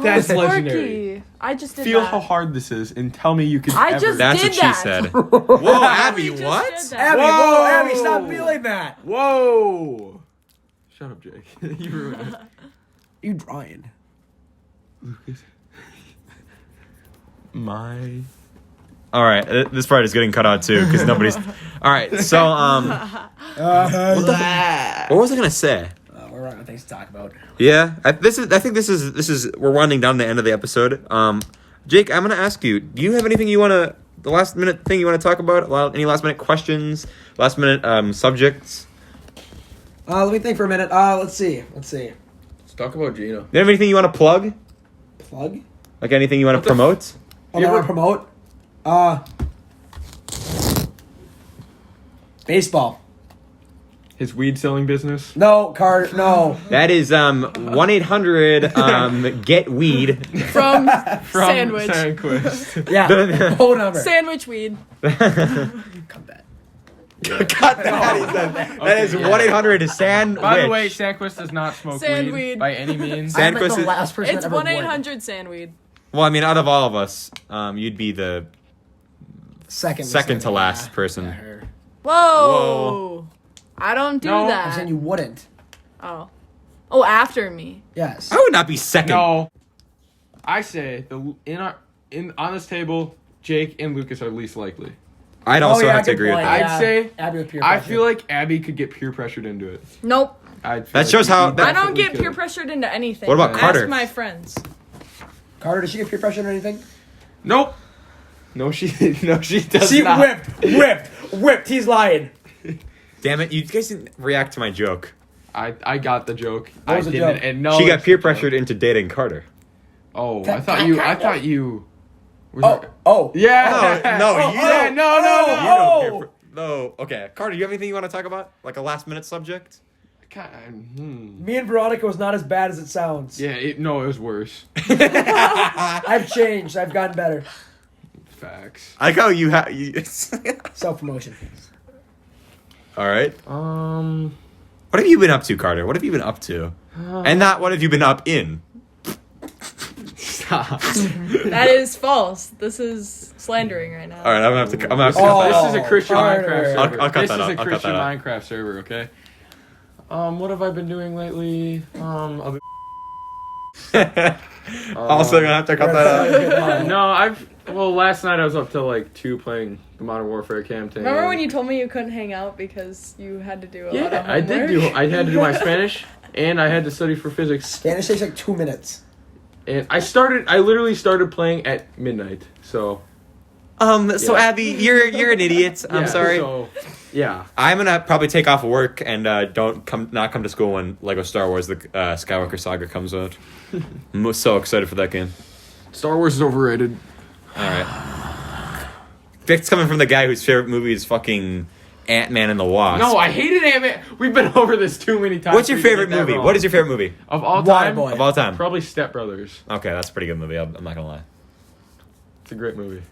That's Sporky. legendary. I just did Feel that. how hard this is and tell me you can I ever. just- That's Did what she that. said. Whoa, Abby, just what? did that. Abby, Whoa! whoa, Abby, stop feeling that. Whoa! Shut up, Jake. You ruined it. You drawing? My. All right, this part is getting cut out too because nobody's. All right, so what was I gonna say? We're running out of things to talk about. Yeah, I think this is. We're winding down the end of the episode. Jake, I'm gonna ask you. Do you have anything you wanna? The last minute thing you want to talk about? Any last minute questions? Last minute subjects? Let me think for a minute. Let's see. Let's talk about Gino. Do you have anything you want to plug? Plug? Like anything you want to promote? Oh, I want to promote? Baseball. His weed selling business. No, card. No. That is 1-800 get weed. From From Sandwich. Sandquist. Yeah. Whole number. Sandwich weed. Come back. Cut that. That is 1-800 sand. By the way, Sandquist does not smoke Sandweed. weed by any means. Sand- I'm like Sandquist the is- last person It's that ever would. 1-800-SANDWEED. Well, I mean, out of all of us, you'd be the second to last person. I heard. Whoa. I don't do No, I'm saying that. you wouldn't. Oh. Oh, after me. Yes. I would not be second. No. I say on this table, Jake and Lucas are least likely. I'd also have to good agree with point. that. I'd say- Abby with peer I pressure. feel like Abby could get peer pressured into it. Nope. That shows how- I don't get peer pressured into anything. What about Carter? Ask my friends. Carter, does she get peer pressure or anything? Nope. No, she does See, not. whipped. He's lying. Damn it, you guys didn't react to my joke. I got the joke. What was I the didn't. joke? And no, She got it's peer the joke. pressured into dating Carter. Oh, I That- thought you. Was Oh, there- oh. Yeah. No, you Yeah, don't. no. You don't Oh. peer no, okay. Carter, you have anything you want to talk about? Like a last minute subject? God, Me and Veronica was not as bad as it sounds. Yeah, it was worse. I've changed. I've gotten better. Facts. I like how you have. Self-promotion. All right. What What have you been up to, Carter? What have you been up to? And not what have you been up in? Stop. That is false. This is slandering right now. All right, I'm gonna have to. I'm gonna have to Oh. cut that This out. is a Christian Carter. Minecraft server. I'll cut this that is out. a I'll cut Christian that out. Minecraft server, okay? What have I been doing lately? Also gonna have to cut that out. No, last night I was up till like 2 playing the Modern Warfare campaign. Remember when you told me you couldn't hang out because you had to do a lot of Yeah, homework? I did do. I had to do my Spanish, and I had to study for physics. Spanish takes like 2 minutes. And I literally started playing at midnight. So So Yeah. Abby, you're an idiot. I'm yeah, sorry. So, yeah. I'm gonna probably take off work and not come to school when Lego Star Wars: The Skywalker Saga comes out. I'm so excited for that game. Star Wars is overrated. All right, Vic's coming from the guy whose favorite movie is fucking Ant-Man and the Wasp. No, I hated Ant-Man. We've been over this too many times. What's your for you to favorite get that movie? wrong. What is your favorite movie of all time? Waterboy. of all time? Probably Step Brothers. Okay, that's a pretty good movie. I'm not gonna lie. It's a great movie.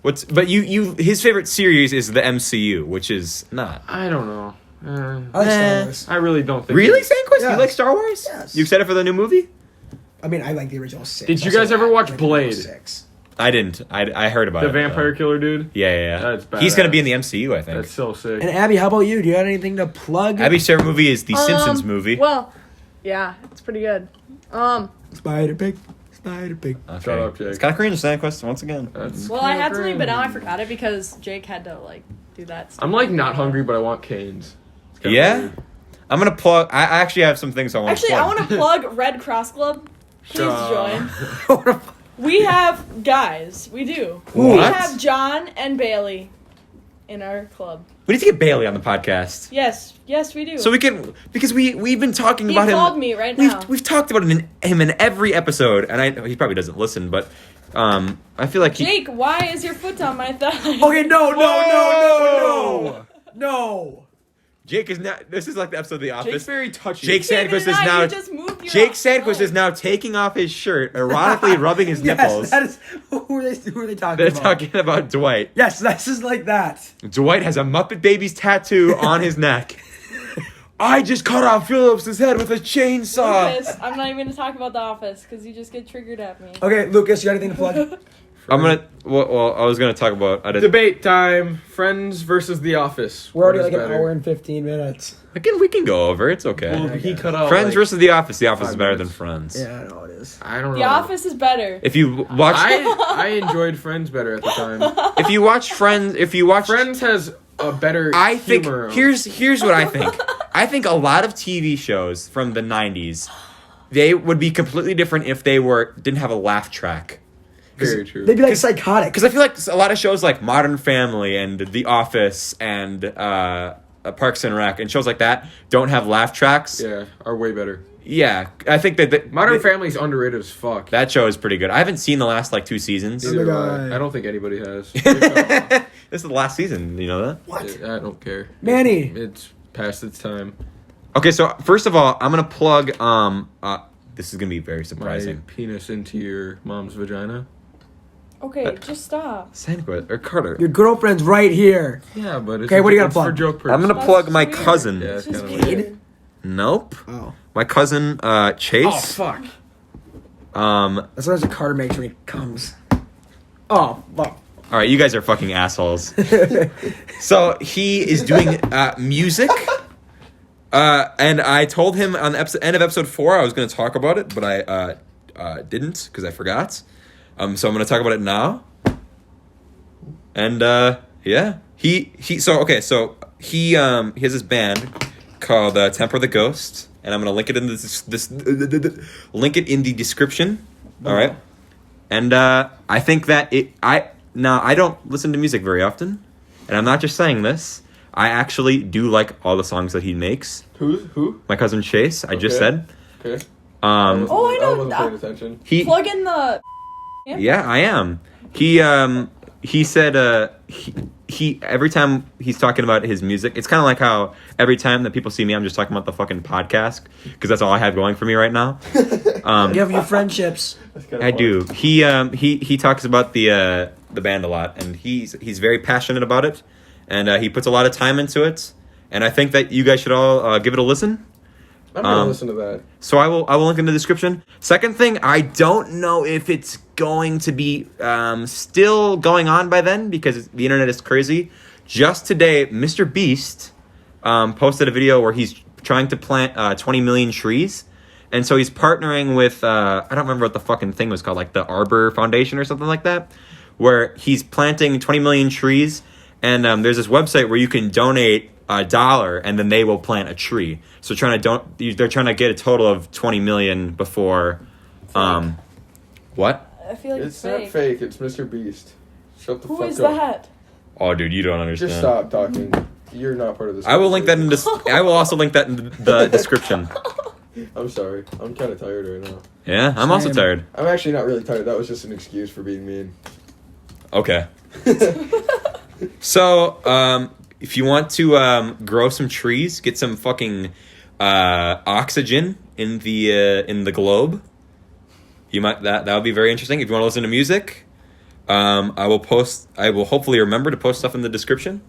But his favorite series is the MCU, which is not. I don't know. I like Star Wars. I really don't think. Really, Sandquist? Yes. You like Star Wars? Yes. You excited for the new movie? I mean, I like the original 6. Did you I'll guys say ever that. watch I like the original Blade? 6. I didn't. I heard about The it. vampire though. killer dude? Yeah. That's He's gonna badass. be in the MCU, I think. That's so sick. And Abby, how about you? Do you have anything to plug? Abby's favorite movie is the Simpsons movie. Well, yeah, it's pretty good. Spider Pig. Spider Pig. Okay. Shut up, Jake. It's kind of cringe, Sandquist, once again. That's Well, I kinda had something, but now I cringe. forgot it because Jake had to do that stuff. I'm not hungry, but I want canes. It's kinda Yeah? weird. I'm gonna plug. I actually have some things I want to Actually, plug. I want to plug Red Cross Club. Please Shut join. We have guys. We do. We What? have John and Bailey in our club. We need to get Bailey on the podcast. Yes, we do. So we can, because we've been talking He about him. called me right now. We've talked about him in every episode, and I know he probably doesn't listen, but I feel like Jake, why is your foot on my thigh? Okay, no. Jake is now. This is like the episode of The Office. Jake's very touchy. Jake David Sandquist and is I, now. you just moved your Jake Sandquist arm. is now taking off his shirt, ironically rubbing his nipples. Yes, that is. Who are they talking They're about? talking about Dwight. Yes, this is like that. Dwight has a Muppet Babies tattoo on his neck. I just cut off Phillips' head with a chainsaw. Lucas, I'm not even gonna talk about The Office because you just get triggered at me. Okay, Lucas, you got anything to plug? I'm gonna. Well, I was gonna talk about. Debate time. Friends versus The Office. We're already What like is an better? hour and 15 minutes. We can go over. It's okay. Well, he cut out. Friends like, versus The Office. The Office is 5 better minutes. than Friends. Yeah, I know it is. I don't know. The Office is better. If you watch, I enjoyed Friends better at the time. if you watch Friends, Friends has a better. I think humor. here's what I think. I think a lot of TV shows from the 90s, they would be completely different if they didn't have a laugh track. Very true. They'd be like psychotic. Because I feel like a lot of shows like Modern Family and The Office and Parks and Rec and shows like that don't have laugh tracks. Yeah, are way better. Yeah, I think that Modern Family's underrated as fuck. that show is pretty good. I haven't seen the last like 2 seasons. Oh Neither my have God. I don't think anybody has. This is the last season. You know that? What? I don't care. Manny. It's past its time. Okay, so first of all, I'm gonna plug. This is gonna be very My surprising. penis into your mom's vagina. Okay, just stop. Sandquist or Carter. Your girlfriend's right here. Yeah, but it's Okay, what do you gotta it's plug? for joke purposes. I'm gonna That's plug my weird. cousin. Yeah, It's it's just kinda weird. weird. Nope. Oh. My cousin Chase. Oh fuck! That's what Carter makes when he comes. Oh, fuck. All right, you guys are fucking assholes. So he is doing music, and I told him on the end of episode 4 I was going to talk about it, but I didn't because I forgot. So I'm going to talk about it now. And yeah, he has this band called Temper the Ghost, and I'm going to link it in link it in the description. All right, and I think that I don't listen to music very often, and I'm not just saying this. I actually do like all the songs that he makes. Who? My cousin Chase, I just said. Okay. Oh, I know. wasn't paying attention. He, Plug in the. yeah, I am. He said he every time he's talking about his music, it's kind of like how every time that people see me, I'm just talking about the fucking podcast because that's all I have going for me right now. You have your friendships. I do. He talks about the band a lot, and he's very passionate about it, and he puts a lot of time into it. And I think that you guys should all give it a listen. I'm gonna listen to that. So I will link in the description. Second thing, I don't know if it's going to be still going on by then because the internet is crazy. Just today, Mr. Beast posted a video where he's trying to plant 20 million trees. And so he's partnering with, I don't remember what the fucking thing was called, like the Arbor Foundation or something like that, where he's planting 20 million trees. And there's this website where you can donate $1 and then they will plant a tree. So they're trying to get a total of 20 million before, what? I feel like It's it's fake. not fake. It's Mr. Beast. Shut the Who fuck is up. that? Oh, dude, you don't understand. Just stop talking. You're not part of this. I will link that in I will also link that in the description. I'm sorry. I'm kind of tired right now. Yeah, I'm also Same. tired. I'm actually not really tired. That was just an excuse for being mean. Okay. So, if you want to grow some trees, get some fucking oxygen in the globe, you might that would be very interesting. If you want to listen to music, I will hopefully remember to post stuff in the description.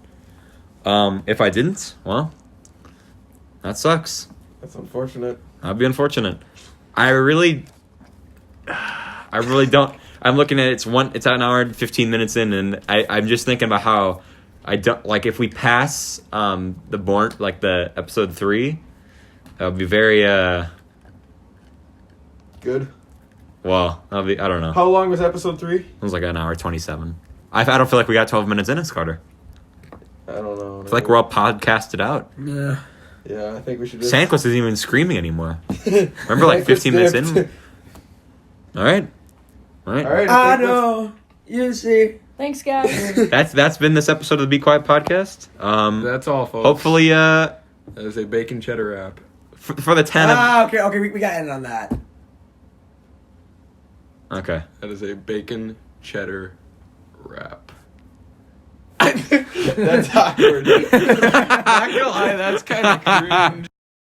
If I didn't, well, that sucks. That's unfortunate. That'd be unfortunate. I really don't. I'm looking at it's an hour and 15 minutes in, and I'm just thinking about how I don't like if we pass the episode 3, that would be very Good. well. That'll be I don't know. How long was episode 3? It was like an hour 27. I don't feel like we got 12 minutes in us, Carter. I don't know. I feel like we're all podcasted out. Yeah. Yeah, I think we should just... Sandquist isn't even screaming anymore. Remember, like 15 minutes in. All right. All right. I think know. You see. Thanks, guys. That's been this episode of the Be Quiet podcast. That's all, folks. Hopefully, That is a bacon cheddar wrap. for the 10 of Okay, we got to end on that. okay. That is a bacon cheddar wrap. That's awkward. Not gonna lie, that's kind of cringe.